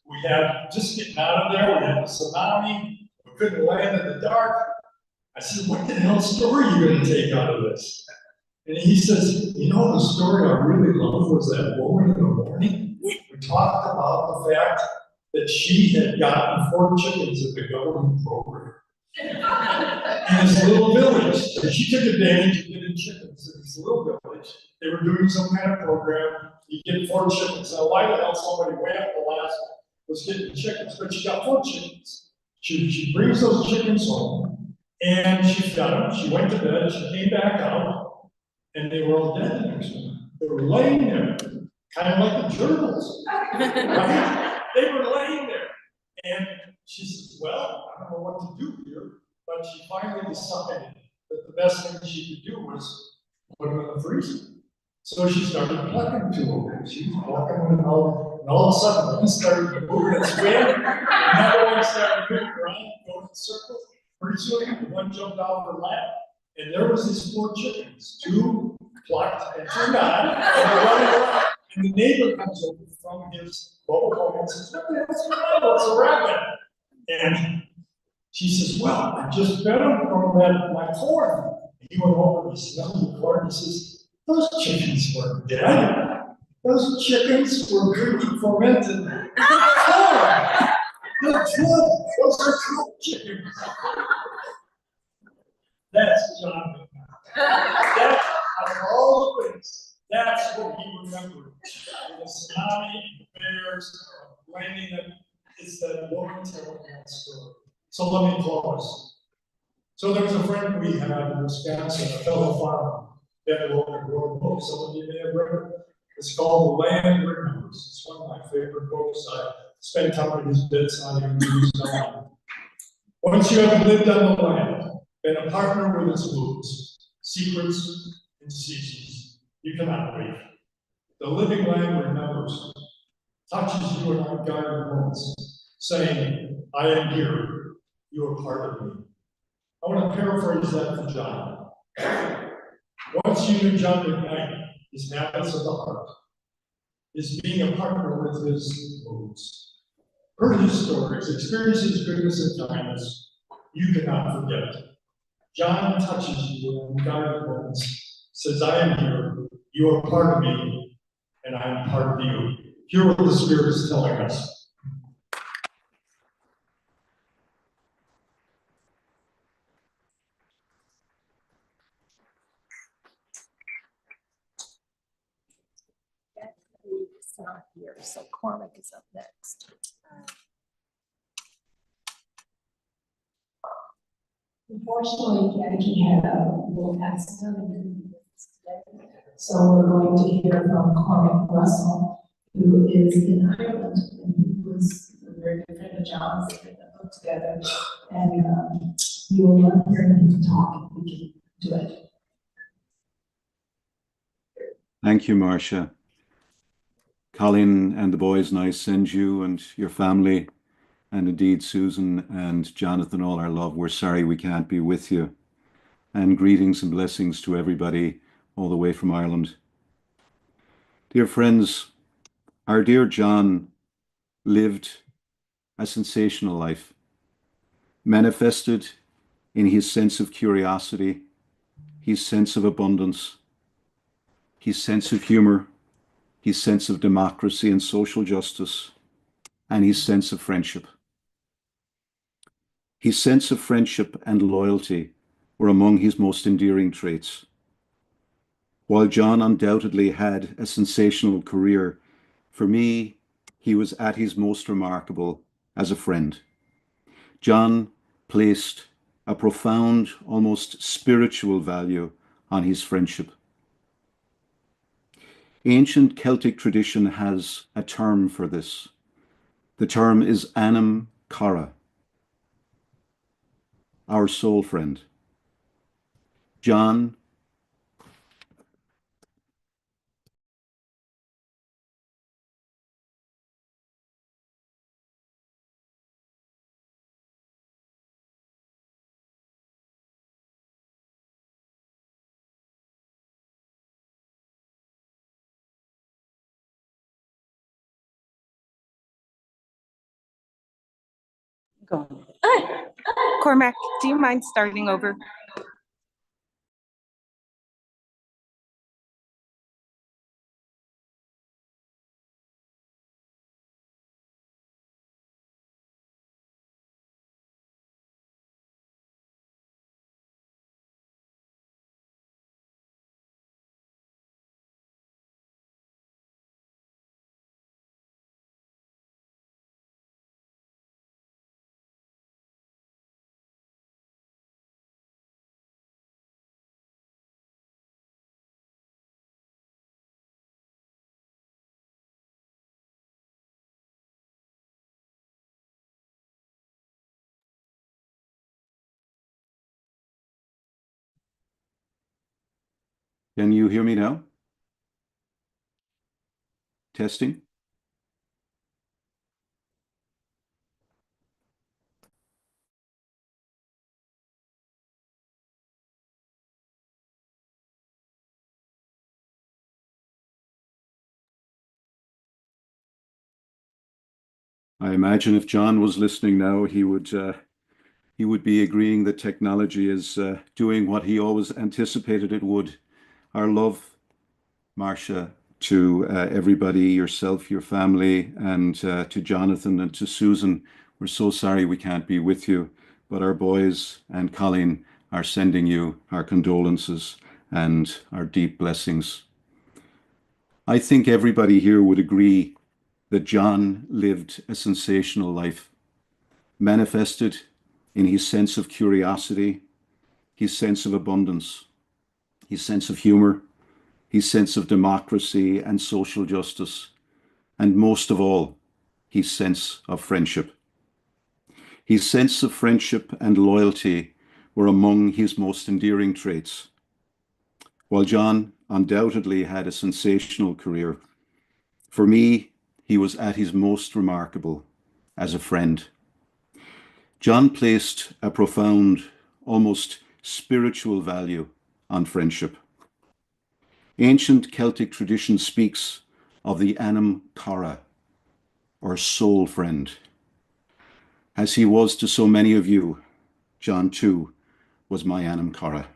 We had just getting out of there. We had the tsunami. We couldn't land in the dark." I said, "What the hell story are you going to take out of this?" And he says, "You know, the story I really loved was that woman in the morning. We talked about the fact that she had gotten 4 chickens at the government program in this little village. And she took advantage of getting chickens in this little village. They were doing some kind of program. You get 4 chickens. Now, why the hell somebody way up Alaska was getting chickens? But she got 4 chickens. She brings those chickens home, and she fed them. She went to bed. She came back out, and they were all dead the next morning. They were laying there, kind of like the gerbils, right? They were laying there. And she says, "Well, I don't know what to do here." But she finally decided that the best thing she could do was put them in the freezer. So she started plucking 2 of them. She was plucking them, and all of a sudden, one started moving its wing, another one started moving around, going in circles. Pretty soon, one jumped off her lap, and there was these 4 chickens, 2 plucked and 2 not, and they're running around. And the neighbor comes over from his mobile home and says, "What the hell's going on? What's a rabbit?" And she says, "Well, I just fed him from my corn." And he went over and he smelled the corn. He says, "Those chickens weren't dead. Those chickens were drinking fermented corn. They're good. Those are cool chickens." That's John McKnight. That, of all the things, that's what he remembered. The tsunami, the bears, blaming them, it's that woman telling that story. So let me close. So there was a friend we had in Wisconsin, a fellow farmer, that wrote a book, some of you may have read it. It's called The Land Remembers. It's one of my favorite books. I spent time with his bedside and mused on. Once you have lived on the land, been a partner with its moods, secrets, and seasons, you cannot wait. The living land remembers, touches you in unguided moments, saying, I am here, you are part of me. I want to paraphrase that for John. Once you knew John McKnight, his habits of the heart, his being a partner with his moods. Heard his stories, experienced his goodness and kindness, you cannot forget. John touches you in guided moments, says, I am here, you are part of me, and I am part of you. Hear what the Spirit is telling us. It's not here, so Cormac is up next. Unfortunately, Jackie had a little accident and couldn't be with us today. So we're going to hear from Cormac Russell, who is in Ireland, and he was a very good friend of John's. They did a book together, and you will love hearing him talk if we can do it. Thank you, Marcia. Colin and the boys, and I send you and your family, and indeed Susan and Jonathan, all our love. We're sorry we can't be with you. And greetings and blessings to everybody all the way from Ireland. Dear friends, our dear John lived a sensational life, manifested in his sense of curiosity, his sense of abundance, his sense of humor, his sense of democracy and social justice, and his sense of friendship. His sense of friendship and loyalty were among his most endearing traits. While John undoubtedly had a sensational career, for me, he was at his most remarkable as a friend. John placed a profound, almost spiritual value on his friendship. Ancient Celtic tradition has a term for this. The term is anam cara, our soul friend. John Go. Cormac, do you mind starting over? Can you hear me now? Testing. I imagine if John was listening now, he would be agreeing that technology is doing what he always anticipated it would. Our love, Marcia, to everybody, yourself, your family, and to Jonathan and to Susan. We're so sorry we can't be with you, but our boys and Colin are sending you our condolences and our deep blessings. I think everybody here would agree that John lived a sensational life, manifested in his sense of curiosity, his sense of abundance, his sense of humor, his sense of democracy and social justice, and most of all, his sense of friendship. His sense of friendship and loyalty were among his most endearing traits. While John undoubtedly had a sensational career, for me, he was at his most remarkable as a friend. John placed a profound, almost spiritual value on friendship. Ancient Celtic tradition speaks of the anam cara, or soul friend. As he was to so many of you, John too was my anam cara.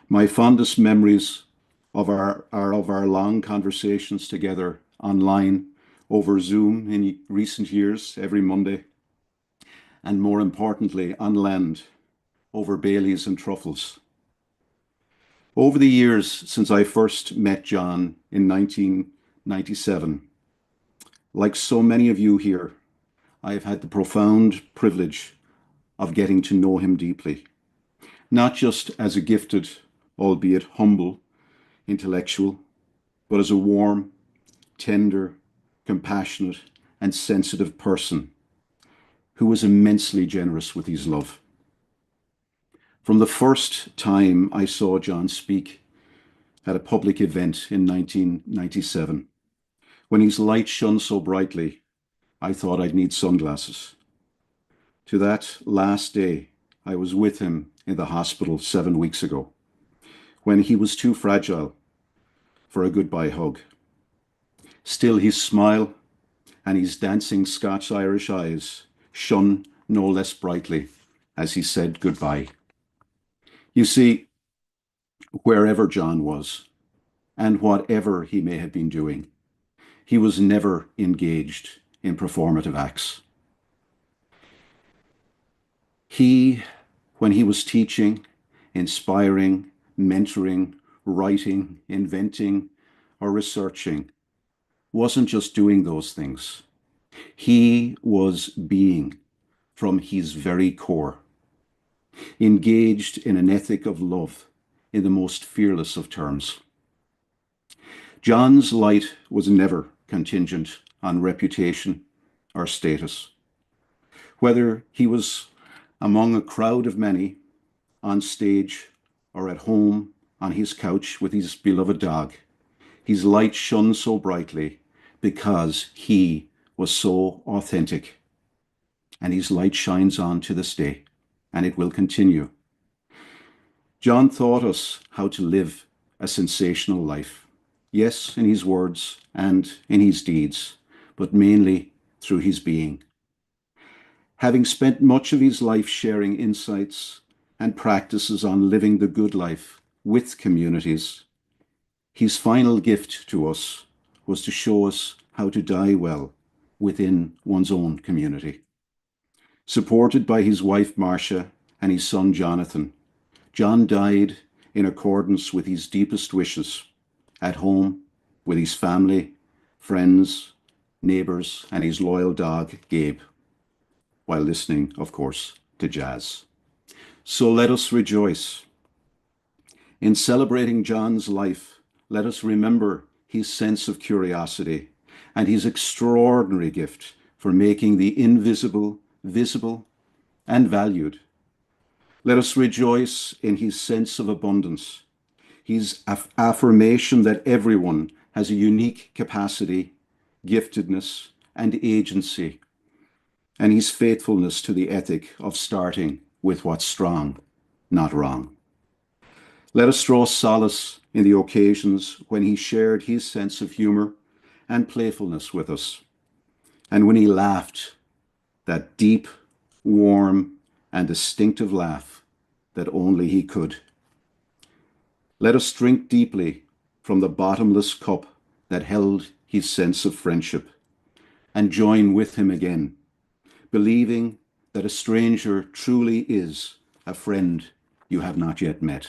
My fondest memories are of our long conversations together online, over Zoom in recent years, every Monday, and more importantly, on land, over Baileys and truffles. Over the years since I first met John in 1997, like so many of you here, I have had the profound privilege of getting to know him deeply, not just as a gifted, albeit humble, intellectual, but as a warm, tender, compassionate, and sensitive person who was immensely generous with his love. From the first time I saw John speak at a public event in 1997, when his light shone so brightly, I thought I'd need sunglasses. To that last day, I was with him in the hospital 7 weeks ago, when he was too fragile for a goodbye hug. Still, his smile and his dancing Scots-Irish eyes shone no less brightly as he said goodbye. You see, wherever John was, and whatever he may have been doing, he was never engaged in performative acts. He, when he was teaching, inspiring, mentoring, writing, inventing, or researching, wasn't just doing those things. He was being from his very core, engaged in an ethic of love in the most fearless of terms. John's light was never contingent on reputation or status. Whether he was among a crowd of many, on stage, or at home on his couch with his beloved dog, his light shone so brightly because he was so authentic. And his light shines on to this day, and it will continue. John taught us how to live a sensational life. Yes, in his words and in his deeds, but mainly through his being. Having spent much of his life sharing insights and practices on living the good life with communities, his final gift to us was to show us how to die well within one's own community. Supported by his wife Marcia and his son Jonathan, John died in accordance with his deepest wishes, at home with his family, friends, neighbours, and his loyal dog Gabe, while listening, of course, to jazz. So let us rejoice. In celebrating John's life, let us remember his sense of curiosity and his extraordinary gift for making the invisible visible and valued. Let us rejoice in his sense of abundance, his affirmation that everyone has a unique capacity, giftedness, and agency, and his faithfulness to the ethic of starting with what's strong, not wrong. Let us draw solace in the occasions when he shared his sense of humor and playfulness with us, and when he laughed, that deep, warm, and distinctive laugh that only he could. Let us drink deeply from the bottomless cup that held his sense of friendship, and join with him again, believing that a stranger truly is a friend you have not yet met.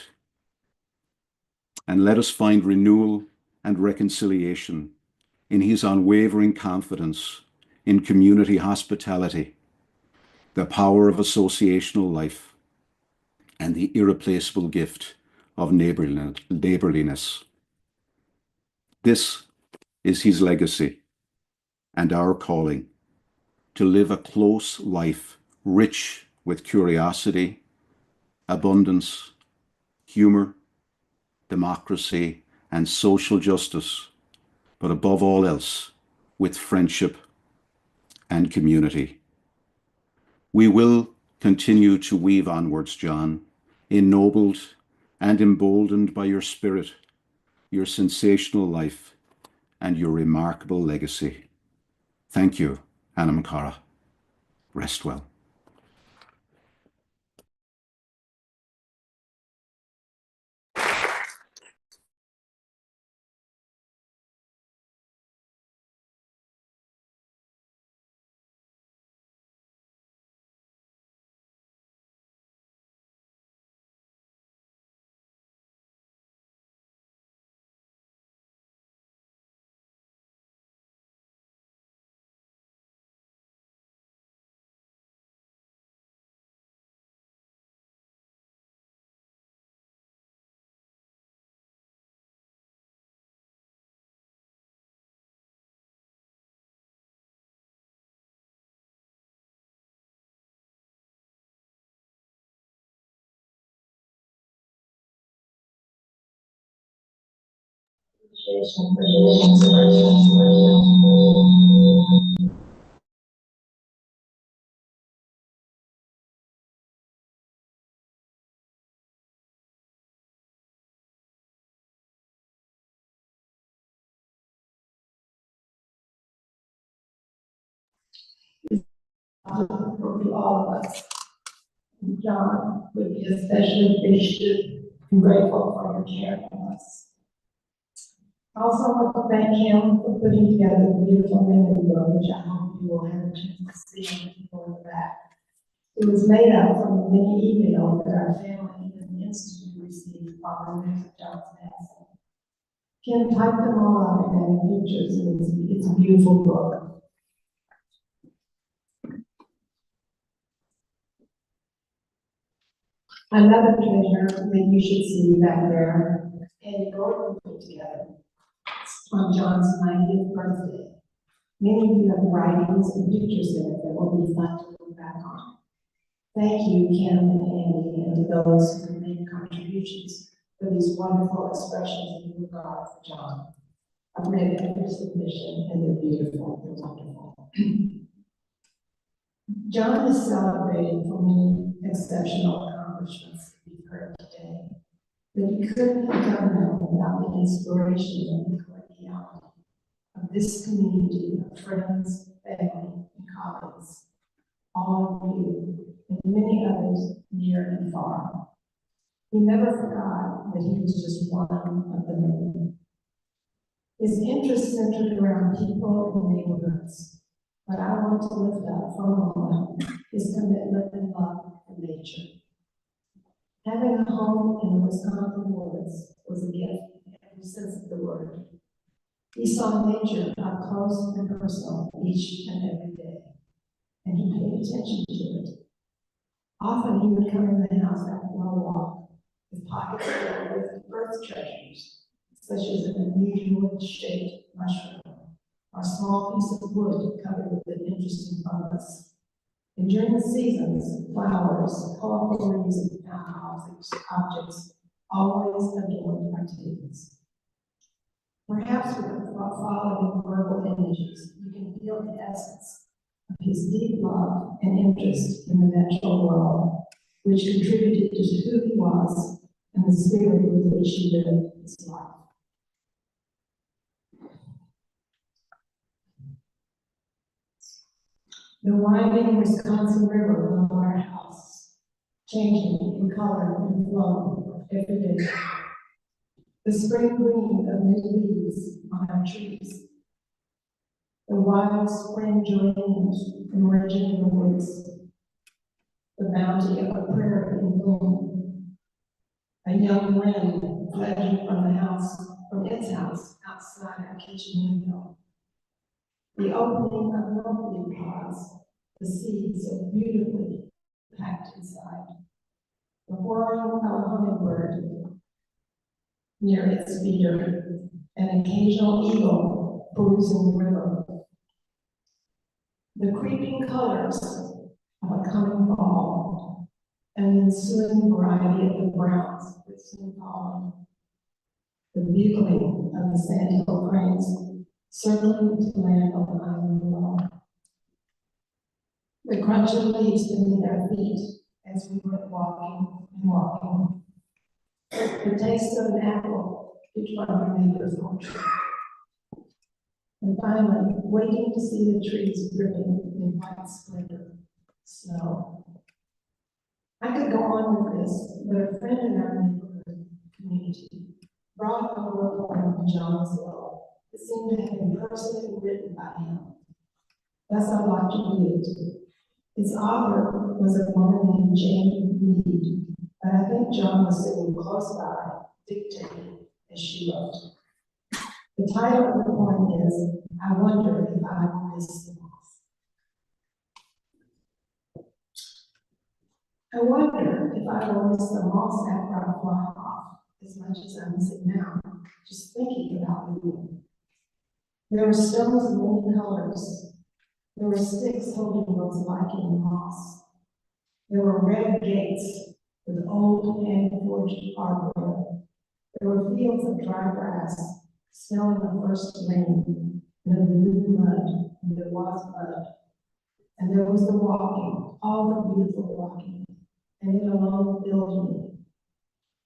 And let us find renewal and reconciliation in his unwavering confidence in community hospitality, the power of associational life, and the irreplaceable gift of neighborliness. This is his legacy and our calling, to live a close life rich with curiosity, abundance, humor, democracy, and social justice, but above all else, with friendship and community. We will continue to weave onwards, John, ennobled and emboldened by your spirit, your sensational life, and your remarkable legacy. Thank you, Anna Makara. Rest well. For all of us. John would be especially appreciative and grateful for your care for us. I also want to thank him for putting together the beautiful memory book, which I hope you will have a chance to see when you go in the back. It was made up from the many emails that our family and the Institute received following John's passing. Kim typed them all up and added pictures, and it's a beautiful book. Another treasure that you should see back there, Eddie Gordon put together on John's 90th birthday. Many of you have writings and pictures in it that will be fun to look back on. Thank you, Kim and Andy, and to those who made contributions for these wonderful expressions of regard for John. I've read every submission, and they're beautiful, they're wonderful. John is celebrated for many exceptional accomplishments that we've heard today, but he couldn't have done that without the inspiration and the cordiality of this community of friends, family, and colleagues, all of you, and many others near and far. He never forgot that he was just one of the many. His interests centered around people and neighborhoods, but I want to lift up for a moment his commitment and love for nature. Having a home in the Wisconsin woods was a gift in every sense of the word. He saw nature up close and personal each and every day, and he paid attention to it. Often he would come in the house after a walk, with pockets filled with earth treasures, such as an unusual shaped mushroom, or a small piece of wood covered with an interesting fungus. And during the seasons, flowers, colorful leaves, and found objects always adorned our tables. Perhaps with the following verbal images, you can feel the essence of his deep love and interest in the natural world, which contributed to who he was and the spirit with which he lived his life. The winding Wisconsin River below our house, changing in color and flow every day. The spring green of new leaves on our trees. The wild spring geraniums emerging in the woods. The bounty of a prairie in bloom. A young wren fled from its house outside our kitchen window. The opening of milkweed pods, the seeds are beautifully packed inside. The whirring of a hummingbird near its feeder, an occasional eagle cruising the river. The creeping colors of a coming fall, and the ensuing variety of the browns that soon follow. The bugling of the sandhill cranes circling to land on the island below. The crunch of leaves beneath our feet as we went walking and walking. The taste of an apple each one of our neighbors' orchard. And finally, waiting to see the trees dripping in white splendor, snow. I could go on with this, but a friend in our neighborhood community brought over a poem of John's Love that seemed to have been personally written by him. Thus I'd like to read it. Its author was a woman named Jane Reed, but I think John was sitting close by, dictating as she wrote. The title of the poem is, I Wonder If I Will Miss the Moss. I wonder if I will miss the moss after I fly off as much as I miss it now, just thinking about the moon. There were stones of many colors. There were sticks holding those lichen moss. There were red gates with old hand-forged hardware. There were fields of dry grass, smelling the first rain, and of the new mud, and there was mud. And there was the walking, all the beautiful walking, and it alone filled me.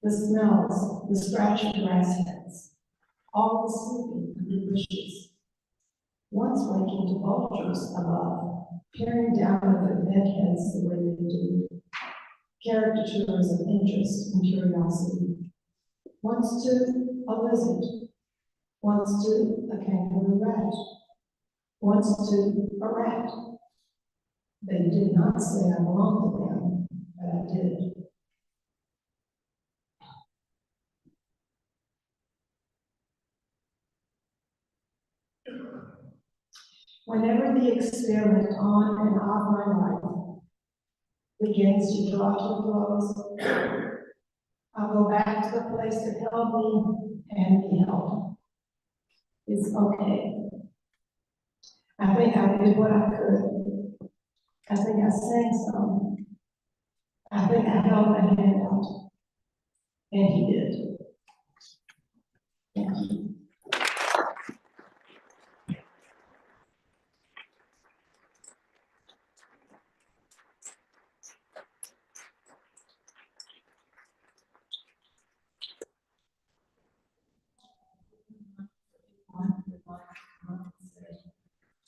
The smells, the scratchy grass heads, all the sleeping of the bushes. Once waking to vultures above, peering down at their bed heads the way they do, caricatures of interest and curiosity. Once to a lizard, once to a kangaroo rat, once to a rat. They did not say I belonged to them, but I did. Whenever the experiment on and off my life begins to draw to a close, I'll go back to the place that held me and be held. It's okay. I think I did what I could. I think I sang some. I think I held my hand out. And he did. Thank you.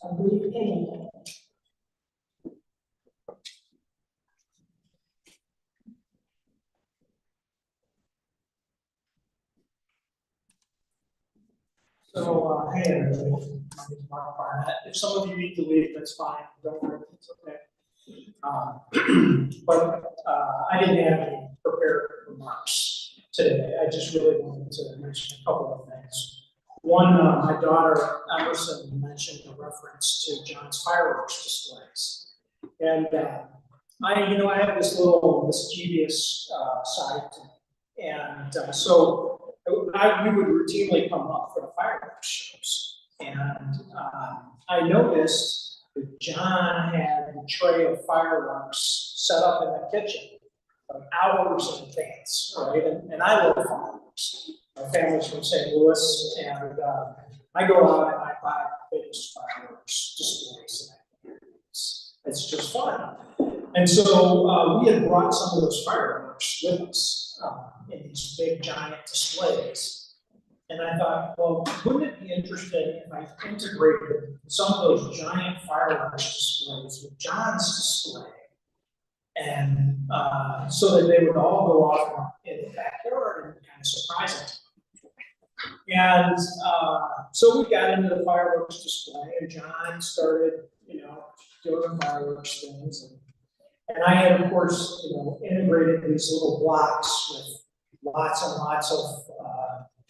A brief aid. So, hey everybody, my name is Mark Barnett. If some of you need to leave, that's fine, don't worry, it's okay. I didn't have any prepared remarks today. I just really wanted to mention a couple of things. One, my daughter Emerson mentioned a reference to John's fireworks displays. And I have this little mischievous side to me. And so we would routinely come up for the fireworks shows. And I noticed that John had a tray of fireworks set up in the kitchen, like hours in advance, right? And I love fireworks. My family's from St. Louis, and I go out and I buy the biggest fireworks displays. It's just fun. And so we had brought some of those fireworks with us in these big giant displays. And I thought, well, wouldn't it be interesting if I integrated some of those giant fireworks displays with John's display? And so that they would all go off in the backyard and kind of surprise it. And so we got into the fireworks display, and John started, doing the fireworks things. And I had, of course, integrated these little blocks with lots and lots of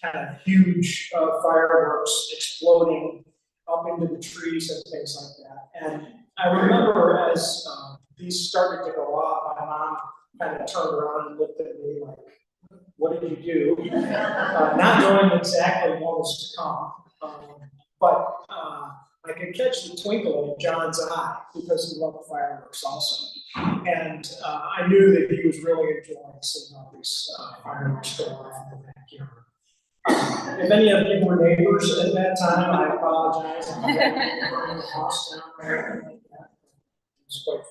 kind of huge fireworks exploding up into the trees and things like that. And I remember as these started to go off, my mom kind of turned around and looked at me like, what did you do? Not knowing exactly what was to come. But I could catch the twinkle in John's eye because he loved fireworks also. And I knew that he was really enjoying seeing all these fireworks go off in the backyard. If any of you were neighbors at that time, I apologize. I burned the house down there. It was quite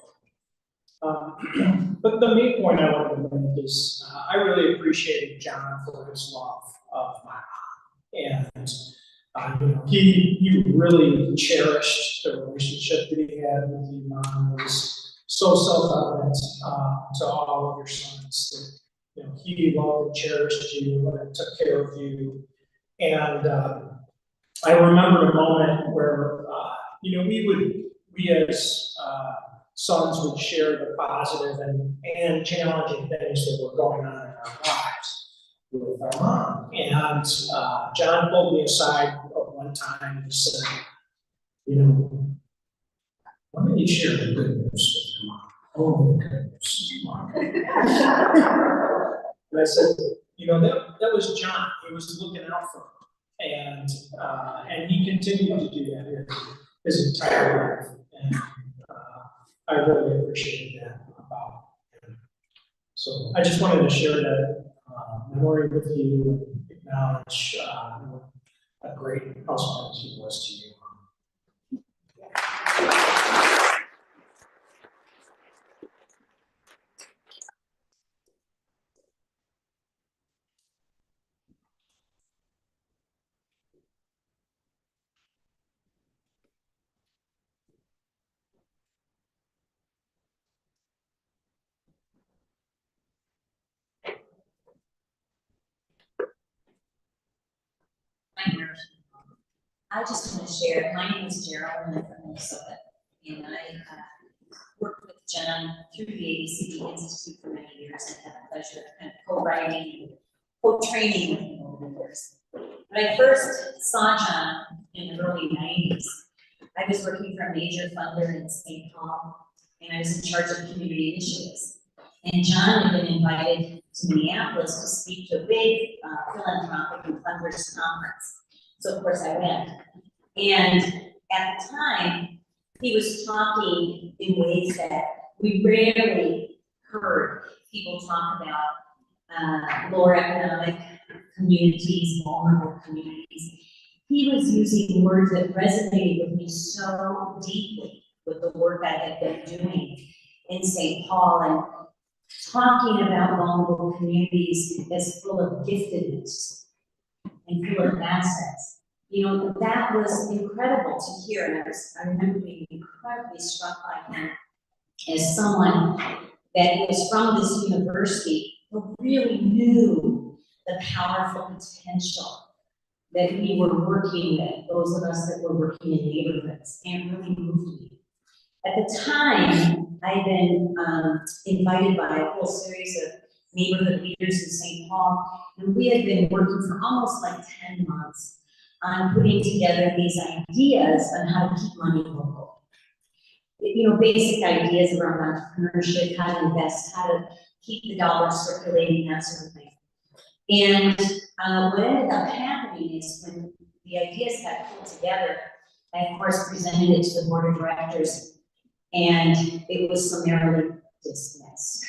fun. But the main point I wanted to make is I really appreciated John for his love of my mom. And he really cherished the relationship that he had with you, Mom. It was so self-evident to all of your sons that he loved and cherished you and took care of you. And I remember a moment where we as sons would share the positive and challenging things that were going on in our lives with our mom. And John pulled me aside at one time and said, why don't you share the good news with your mom? Oh, the good news, Mom. And I said, that was John. He was looking out for me. And he continued to do that his entire life. And I really appreciated that about him. So I just wanted to share that memory with you and acknowledge a great husband he was to you. I just want to share, my name is Gerald and I'm from Minnesota, and I worked with John through the ABCD Institute for many years and had the pleasure of kind of co-writing and co-training with him over the years. When I first saw John in the early 90s, I was working for a major funder in St. Paul, and I was in charge of community initiatives. And John had been invited to Minneapolis to speak to a big philanthropic and funders conference. So of course I went. And at the time, he was talking in ways that we rarely heard people talk about lower economic communities, vulnerable communities. He was using words that resonated with me so deeply with the work I had been doing in St. Paul and talking about vulnerable communities as full of giftedness and full of assets. That was incredible to hear, and I remember being incredibly struck by him as someone that was from this university who really knew the powerful potential that we were working with, those of us that were working in neighborhoods, and really moved me. At the time, I had been invited by a whole series of neighborhood leaders in St. Paul, and we had been working for almost like 10 months on putting together these ideas on how to keep money local. Basic ideas around entrepreneurship, how to invest, how to keep the dollars circulating, that sort of thing. And what ended up happening is when the ideas got pulled together, I of course presented it to the board of directors, and it was summarily dismissed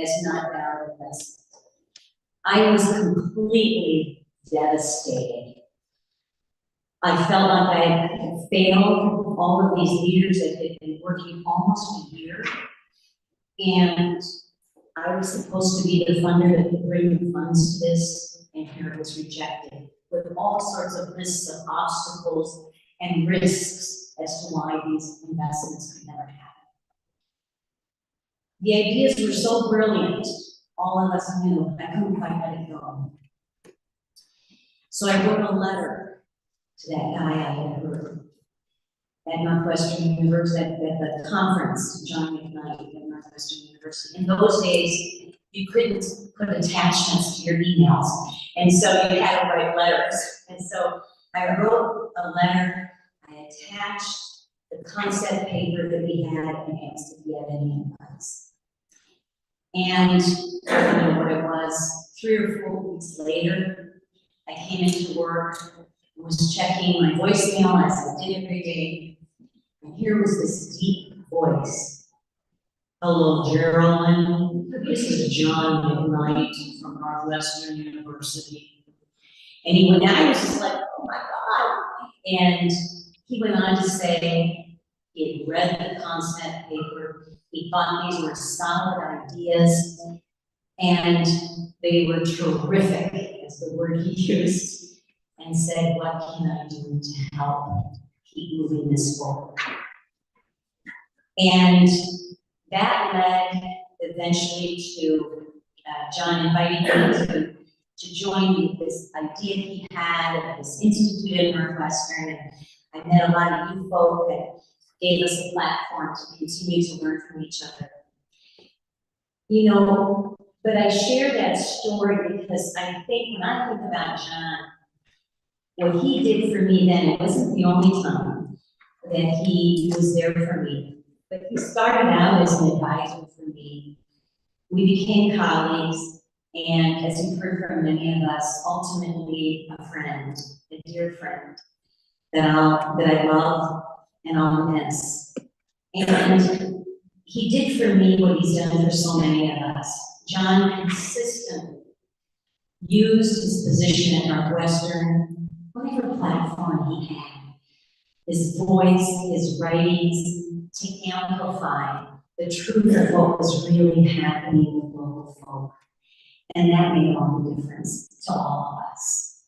as not valid investment. I was completely devastated. I felt like I had failed all of these leaders that had been working almost a year. And I was supposed to be the funder that could bring the funds to this, and here it was rejected with all sorts of lists of obstacles and risks as to why these investments could never happen. The ideas were so brilliant, all of us knew, I couldn't quite let it go. So I wrote a letter to that guy I had heard at Northwestern University, at the conference, John McKnight at Northwestern University. In those days, you couldn't put attachments to your emails. And so you had to write letters. And so I wrote a letter, I attached the concept paper that we had and asked if he had any advice. And I don't know what it was, 3 or 4 weeks later, I came into work, was checking my voicemail as I did every day, and here was this deep voice. Hello, Geraldine. This is John McKnight from Northwestern University. And he went, I was just like, oh my God. And he went on to say he had read the concept paper. He thought these were solid ideas, and they were terrific, is the word he used, and said, what can I do to help keep moving this forward? And that led eventually to John inviting me to join this idea he had of this institute at Northwestern. And I met a lot of you folk that gave us a platform to continue to learn from each other. You know, but I share that story because I think when I think about John, what he did for me then, it wasn't the only time that he was there for me, but he started out as an advisor for me. We became colleagues, and as you've heard from many of us, ultimately a friend, a dear friend that I love and I'll miss. And he did for me what he's done for so many of us. John consistently used his position at Northwestern, whatever platform he had, his voice, his writings, to amplify the truth of what was really happening with local folk. And that made all the difference to all of us.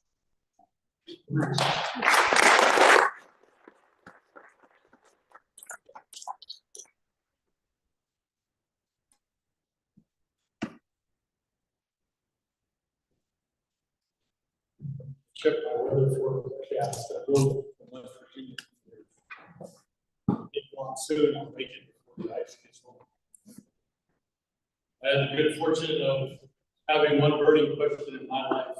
Check my weather forecast. I drove from West Virginia. It won't soon, I'll make it before the ice gets home. I had the good fortune of having one burning question in my life.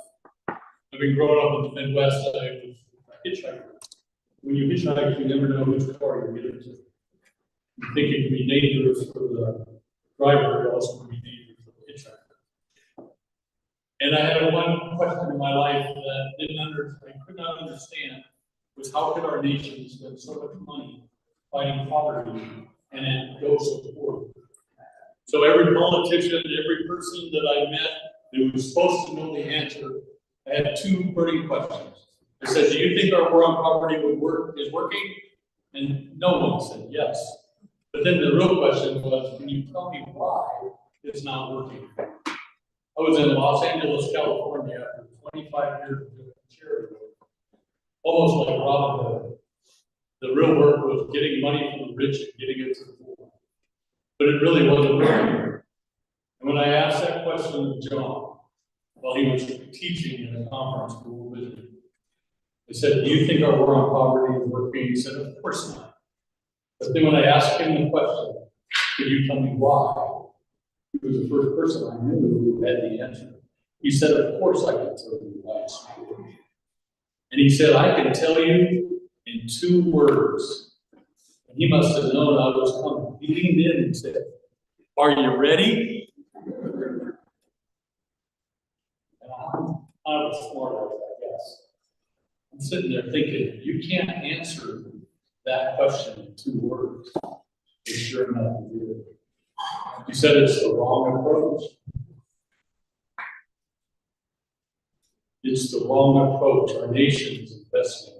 Having grown up in the Midwest, I was a hitchhiker. When you hitchhike, you never know which car you're getting to. You think it can be dangerous for the driver, it also can be dangerous for the hitchhiker. And I had one question in my life that I could not understand, was how could our nation spend so much money fighting poverty and it goes so poor? So every politician, every person that I met who was supposed to know the answer, I had 2 burning questions. I said, do you think our war on poverty is working? And no one said yes. But then the real question was, can you tell me why it's not working? I was in Los Angeles, California after 25 years of doing charity work, almost like Robin Hood. The real work was getting money from the rich and getting it to the poor. But it really wasn't working. And when I asked that question to John, while he was teaching in a conference school with me, I said, do you think our war on poverty is working? He said, of course not. But then when I asked him the question, could you tell me why? He was the first person I knew who had the answer. He said, of course I can tell you why it's working. And he said, I can tell you in 2 words. And he must have known I was coming. He leaned in and said, are you ready? And I was smart, I guess. I'm sitting there thinking, you can't answer that question in 2 words. But sure enough, you did. You said it's the wrong approach. It's the wrong approach. Our nation is investing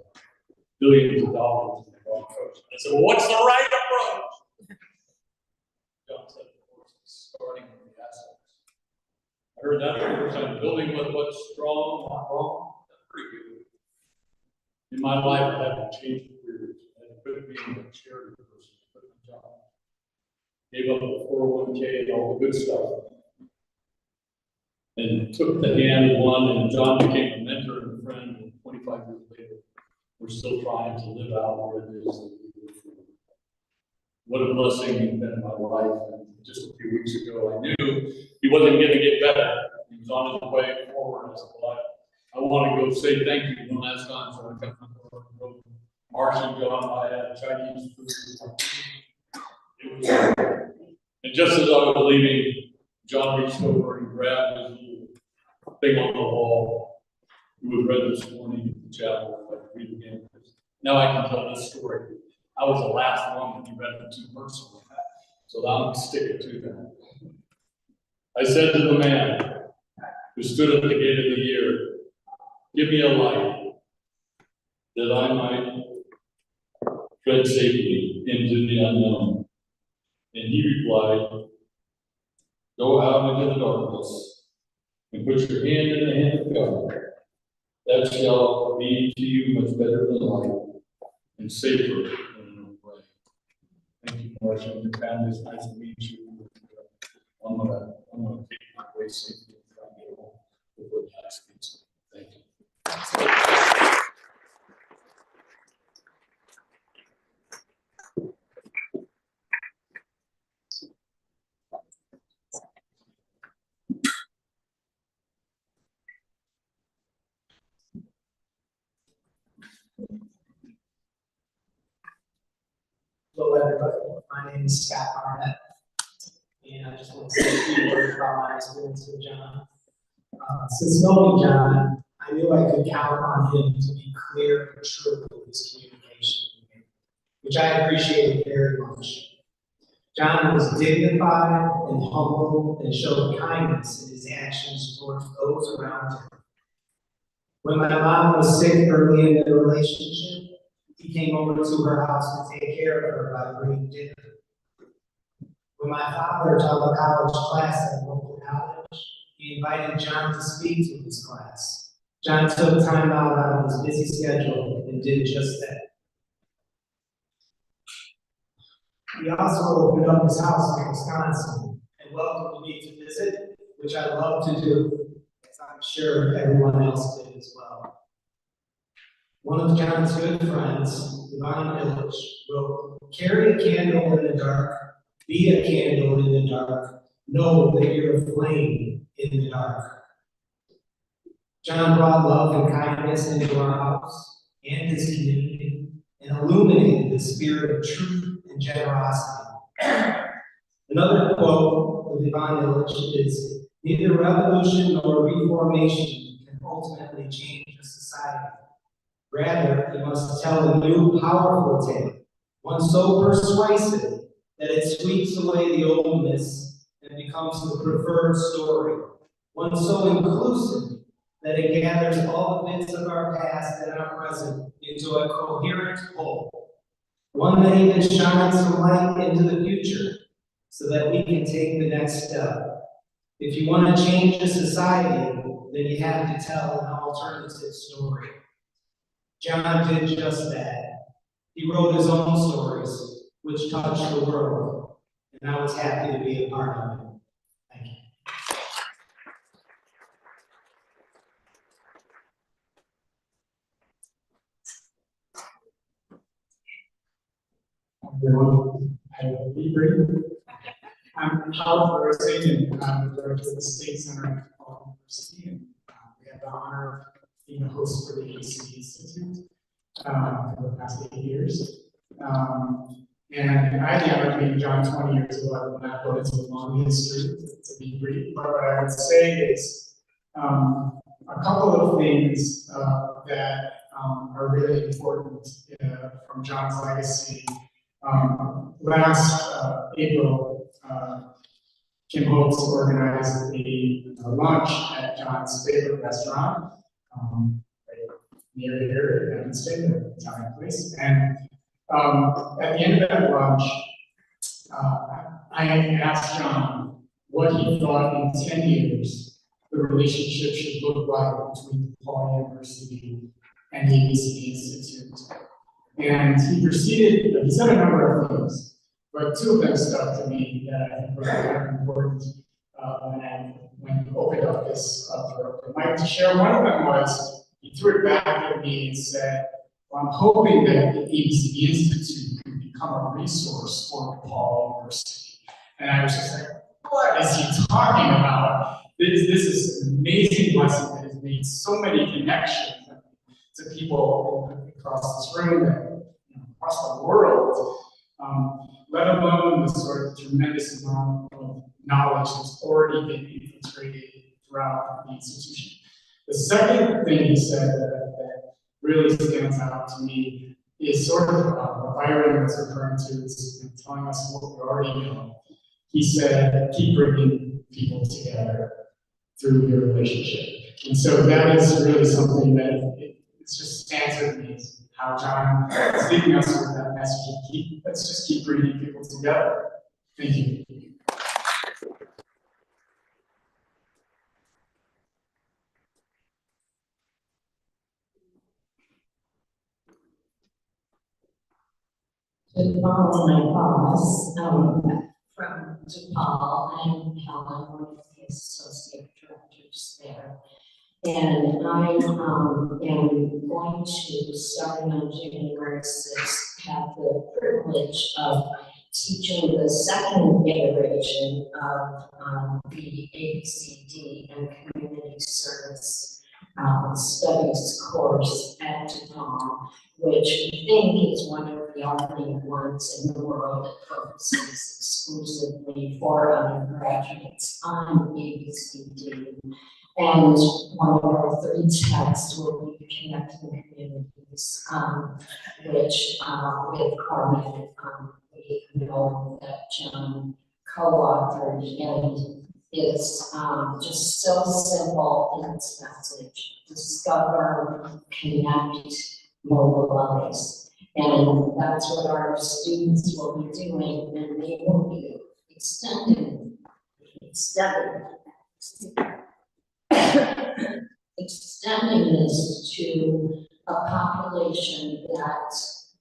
billions of dollars in the wrong approach. I said, well, what's the right approach? John said, of course, it's starting with the assets. I heard that for the first time, building with what's strong, not wrong. That's pretty good. In my life, I had to change careers. I quit being a charity person, quit my job. Gave up the 401k and all the good stuff. And took the hand of one, and John became a mentor and a friend, and 25 years later, we're still trying to live out what it is that we do. What a blessing you've been in my life. And just a few weeks ago, I knew he wasn't gonna get better. He was on his way forward. I said, well, I want to go say thank you one last time, so I kept my door and go. Marcia and John, I had Chinese food. It was, and just as I was leaving, John reached over and grabbed his little thing on the wall. It was read this morning in the chapel, like read again. Now I can tell this story. I was the last one that he read it to personally, so I'm sticking to that. I said to the man who stood at the gate of the year, give me a light that I might tread safely into the unknown. And he replied, go out into the darkness and put your hand in the hand of God. That shall be to you much better than life and safer than a way. Thank you, Marcia, and your family. It's nice to meet you. I'm gonna take my way safely and try to get home before the last meeting. Thank you. Hello, everybody. My name is Scott Barnett, and I just want to say a few words about my experience with John. Since knowing John, I knew I could count on him to be clear and true in his communication with me, which I appreciated very much. John was dignified and humble and showed kindness in his actions towards those around him. When my mom was sick early in the relationship, he came over to her house to take care of her by bringing dinner. When my father taught a college class at a local college, he invited John to speak to his class. John took time out of his busy schedule and did just that. He also opened up his house in Wisconsin and welcomed me to visit, which I love to do, as I'm sure everyone else did as well. One of John's good friends, Yvonne Illich, wrote, carry a candle in the dark, be a candle in the dark, know that you're a flame in the dark. John brought love and kindness into our house and his community and illuminated the spirit of truth and generosity. Another quote of Yvonne Illich is, neither revolution nor reformation can ultimately change a society. Rather, he must tell a new, powerful tale, one so persuasive that it sweeps away the oldness and becomes the preferred story, one so inclusive that it gathers all the bits of our past and our present into a coherent whole, one that even shines some light into the future so that we can take the next step. If you want to change a society, then you have to tell an alternative story. John did just that. He wrote his own stories, which touched the world, and I was happy to be a part of it. Thank you. Everyone, I will be brief. I'm Howard Burrison, and I'm the director of the State Center at Paul University, and we have the honor of being a host for the ACD Institute for the past 8 years. And I had the honor of meeting John 20 years ago. I will not go into a long history to be brief, but what I would say is a couple of things that are really important from John's legacy. Last April, Kim Holtz organized a lunch at John's favorite restaurant, right near here in Evanston, the Italian place. And at the end of that lunch, I asked John what he thought in 10 years the relationship should look like between Paul University and the ABCD Institute. And he said a number of things, but two of them stuck to me that I think were very important when he opened up this the mic to share. One of them was, he threw it back at me and said, well, I'm hoping that the ABCD Institute can become a resource for Paul University. And I was just like, what is he talking about? This is an amazing blessing that has made so many connections to people across this room and across the world, let alone the sort of tremendous amount of knowledge that's already been infiltrated throughout the institution. The second thing he said that really stands out to me is sort of what Byron was referring to, is telling us what we already know. He said, keep bringing people together through your relationship. And so that is really something that it's just answered me, is how John is leaving us with that message. Let's just keep bringing people together. Thank you. To follow my boss, from DePaul, I'm Helen, one of the associate directors there. And I am going to, starting on January 6th, have the privilege of teaching the second iteration of the ABCD and Community Service Studies course at DePaul, which I think is one of the only ones in the world that focuses exclusively for undergraduates on ABCD. And one of our three texts will be Connecting Communities, which with Carmen, we know that John co-authored, and it's just so simple in its message: discover, connect, mobilize. And that's what our students will be doing, and they will be extending this to a population that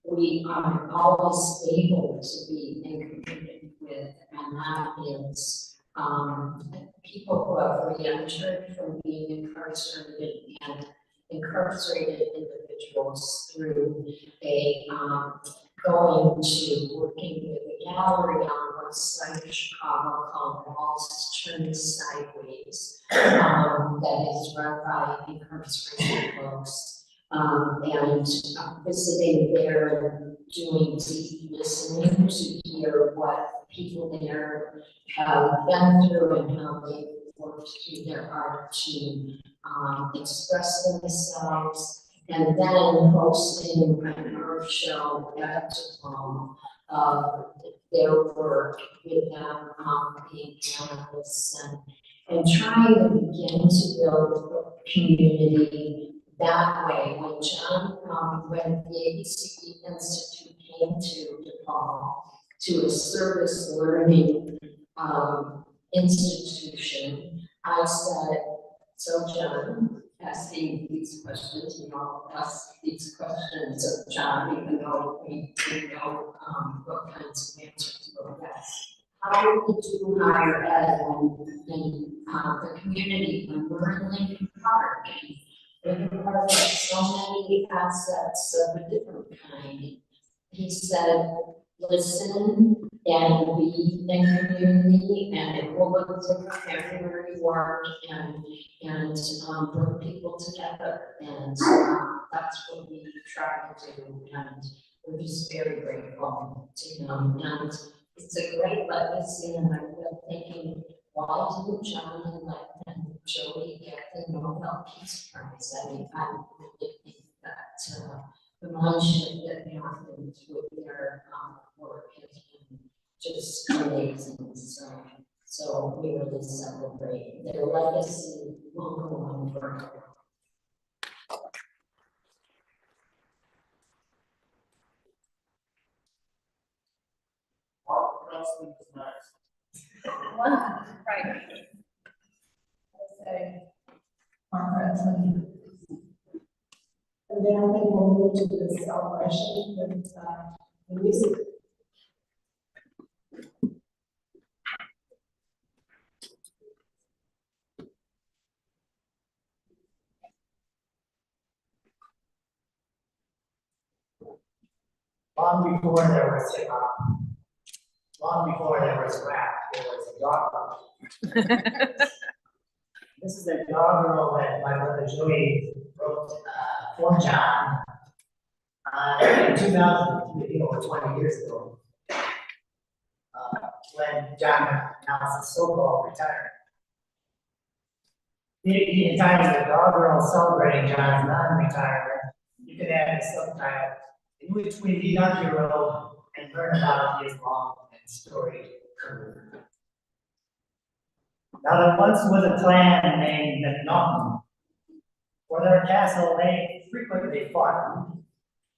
we are always able to be in community with, and that is people who have re-entered from being incarcerated, and incarcerated individuals through a going to working with a gallery on West Side of Chicago called Walls Turn Sideways, that is run by incarcerated folks, and visiting there and doing deep listening to hear what people there have been through and how they've worked through their art to express themselves, and then hosting an art show at DePaul of their work with them being analysts, and trying to begin to build a community that way. When John, when the ABCD Institute came to DePaul, to a service learning institution, I said, so John, asking these questions, we all ask these questions of John, even though we know what kinds of answers we'll get. How would you hire ed in the community when we're in Lincoln Park? Lincoln Park has so many assets of a different kind. He said, listen and be in community, and it will look different everywhere you work, and bring people together. And that's what we try to do, and we're just very grateful to him. And it's a great legacy, and I've been thinking, why didn't John and Jody get the Nobel Peace Prize? I mean, I really think that the mindset that happened with their work has been just amazing. So we really celebrate their legacy will go on forever. Right. Okay. Margaret. And then I think we'll move to the celebration with the music. Long before there was hip hop, long before there was rap, doggerel. This is a doggerel that my mother Joey wrote for John in 2003, over 20 years ago, when John announced his so-called retirement. He entitled the doggerel celebrating John's non-retirement. You can add a subtitle in which we meet our hero and learn about his long and storied career. Now there once was a clan named McKnight. For their castle they frequently fought.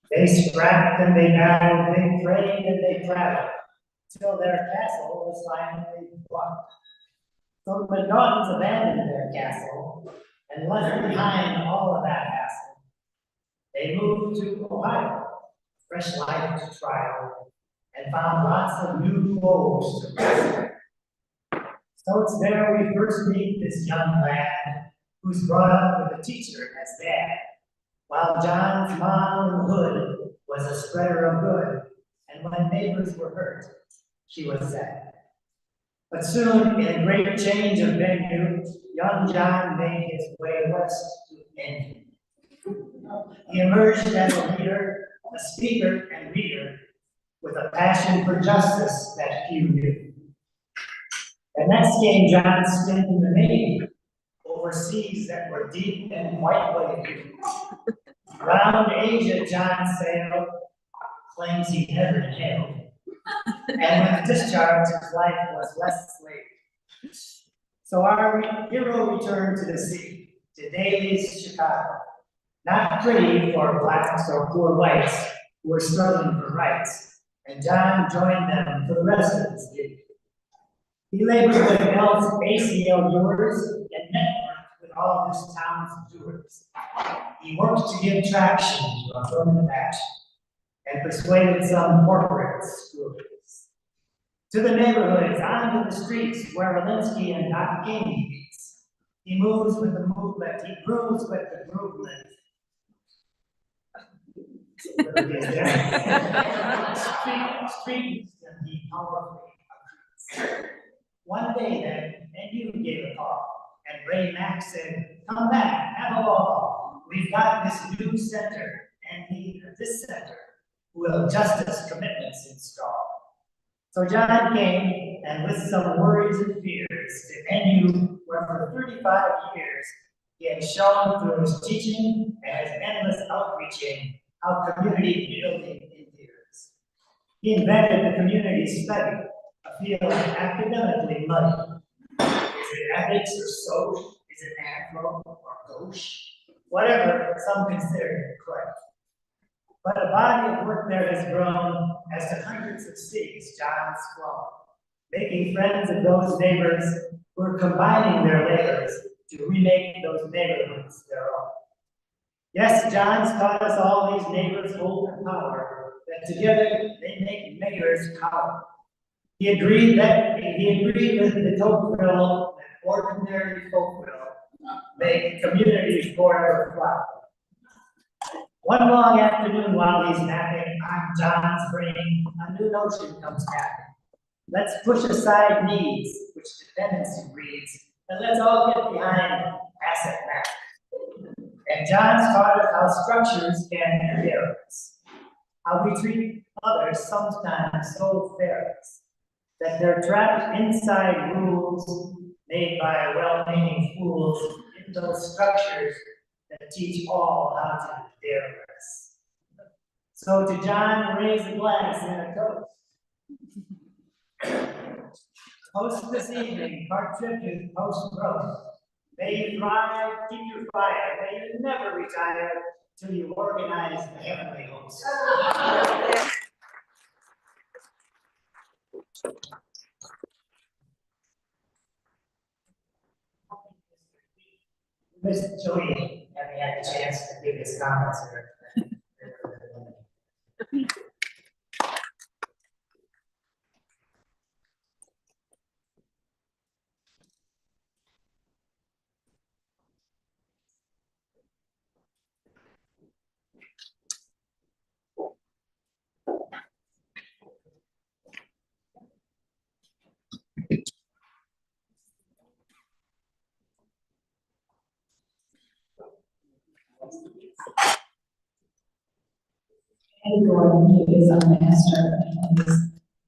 They scrapped and they battled, they prayed and they prattled, till their castle was finally won. So the McKnights abandoned their castle and left behind all of that hassle. They moved to Ohio, fresh life to trial, and found lots of new foes to wrestle. So it's there we first meet this young lad who's brought up with a teacher as dad, while John's mom in the hood was a spreader of good, and when neighbors were hurt, she was sad. But soon, in a great change of venue, young John made his way west to Envy. He emerged as a leader, a speaker and reader, with a passion for justice that few knew. And next came John's stint in the Navy, overseas that were deep and white wavy. Round Asia, John sailed, claims he never inhaled. And with discharge, his life was less slave. So our hero returned to the sea, to Daly's Chicago. Not pretty for blacks or poor whites who were struggling for rights, and John joined them for the rest of his gig. He labored with Bell's ACL viewers and networked with all of this town's doers. He worked to give traction to affirmative action and persuaded some corporate screws. To the neighborhoods, onto the streets where Walensky and Dr. King meets. He moves with the movement, he grooves with the movement. Streets and he powerfully agrees. One day then, NU gave a call, and Ray Mack said, "Come back, have a ball. We've got this new center, and this center will justice commitments install." So John came, and with some worries and fears, to NU, where for 35 years he had shown through his teaching and his endless outreaching how community building endears. He invented the community study, a field academically muddy. Is it ethics or soch? Is it anthro or gauche? Whatever some consider it correct. But a body of work there has grown as to hundreds of cities John's flown, making friends of those neighbors who are combining their labors to remake those neighborhoods their own. Yes, John's taught us all these neighbors hold the power, that together they make mayors power. He agreed with the Tocqueville that ordinary folk will make communities forever flower. One long afternoon while he's napping on John's brain, a new notion comes tapping. Let's push aside needs, which dependency breeds, and let's all get behind asset matters. And John's taught us how structures can impair us, how we treat others sometimes so fair us, that they're trapped inside rules made by well-meaning fools in those structures that teach all how to dare us. So to John, raise a glass and a toast. Toast this evening, partridges, post roast. May you thrive, keep your fire, may you never retire till you organize the heavenly host. Miss Joey, having had the chance to give his comments here. And Gordon, he is a master and has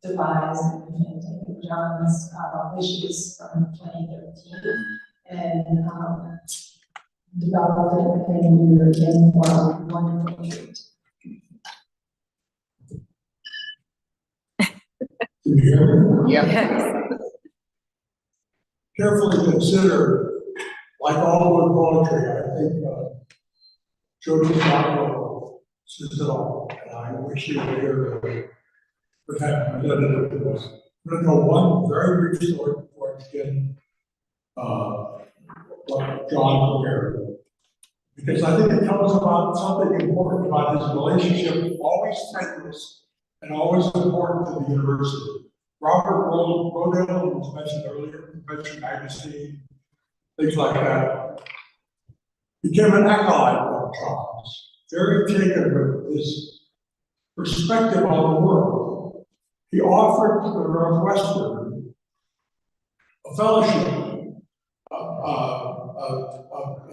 devised and taken John's wishes from 2013 and developed it and we were again for a wonderful treat. Yeah. Carefully consider, like all good poetry, I think Jody Marco says it all, and I wish you were here for that presented to us. I'm going to go one very brief story before I begin what John prepared. Because I think it tells about something important about his relationship, always tenuous and always important to the university. Robert Rodale was mentioned earlier, mentioned magazine, things like that. Became an acolyte of John's, very taken with his perspective on the world. He offered to the Northwestern a fellowship,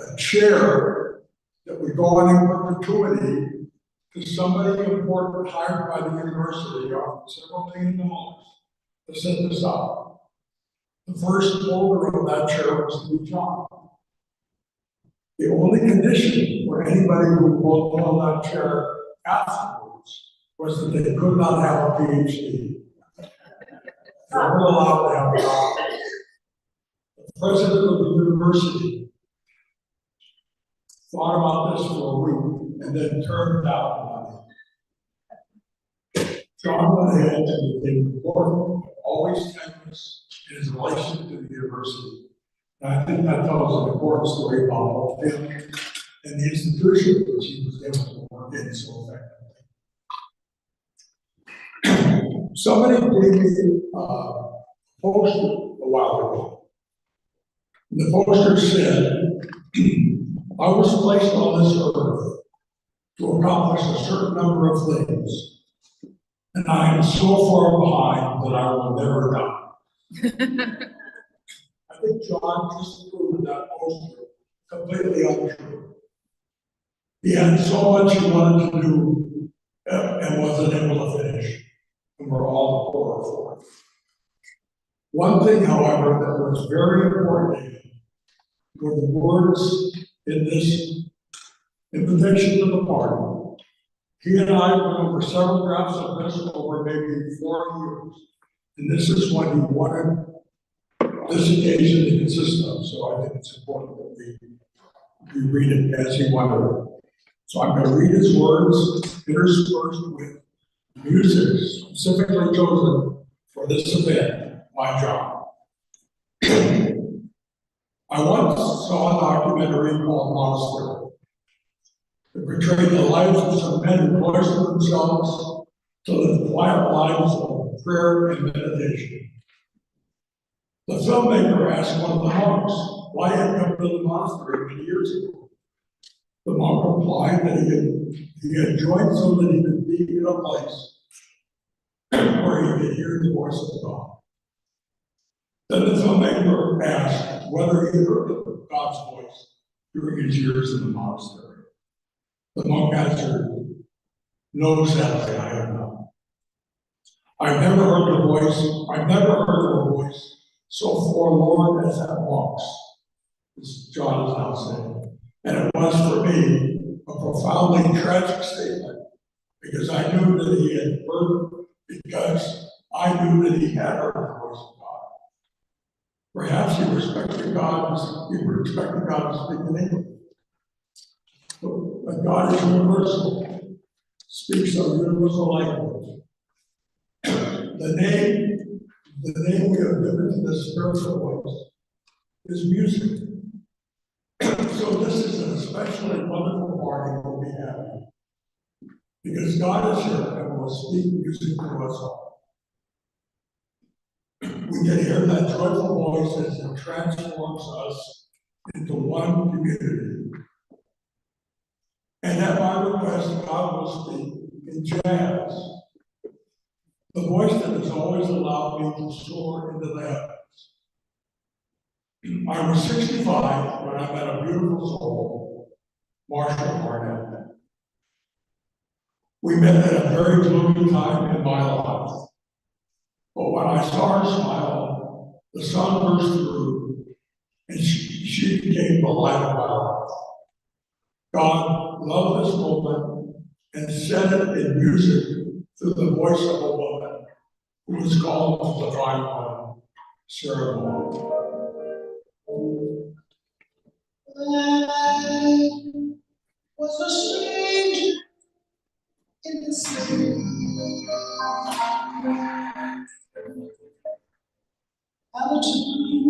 a chair that would go on in perpetuity to somebody important hired by the university, offered several $1 million to set this up. The first holder of that chair was to be John. The only condition for anybody who would hold that chair afterwards was that they could not have a PhD. They weren't allowed to have a doctorate. The president of the university thought about this for a week and then turned down the money. John went ahead and became important, always tenuous in his relationship to the university. And I think that tells an important story about both him and the institution which he was able to work in so effectively. Somebody gave me a poster a while ago. The poster said, I was placed on this earth to accomplish a certain number of things, and I am so far behind that I will never die. I think John just proved that poster completely untrue. He had so much he wanted to do and wasn't able to finish, and we're all the poorer for it. One thing, however, that was very important to him were the words in this invitation to the party. He and I went over several drafts of this over maybe 4 years, and this is what he wanted this occasion to consist of. So I think it's important that we read it as he wanted it. So I'm going to read his words, interspersed with music specifically chosen for this event by John. I once saw a documentary called Monastery. It portrayed the lives of some men who cloistered themselves to live quiet lives of prayer and meditation. The filmmaker asked one of the monks why he had come to the monastery many years ago. The monk replied that he had joined so that he could be in a place where he could hear the voice of God. Then the filmmaker asked whether he heard God's voice during his years in the monastery. The monk answered, no, sadly, I have not. I've never heard a voice so forlorn as that monk's, as John is now saying. And it was for me a profoundly tragic statement, because I knew that he had heard, because I knew that he had heard the voice of God. Perhaps he respected God, he were expecting God to speak in English. But God is universal, speaks a universal language. The name we have given to this spiritual voice is music. So this is an especially wonderful party we'll be having, because God is here and will speak music to us all. We can hear that joyful voice as it transforms us into one community. And at my request, God will speak in jazz, the voice that has always allowed me to soar into the heavens. I was 65 when I met a beautiful soul, Marshall Barnett. We met at a very gloomy time in my life. But when I saw her smile, the sun burst through, and she became the light of my life. God loved this moment and said it in music through the voice of a woman who was called to the Divine One ceremony. I was a stranger in the city. Attitude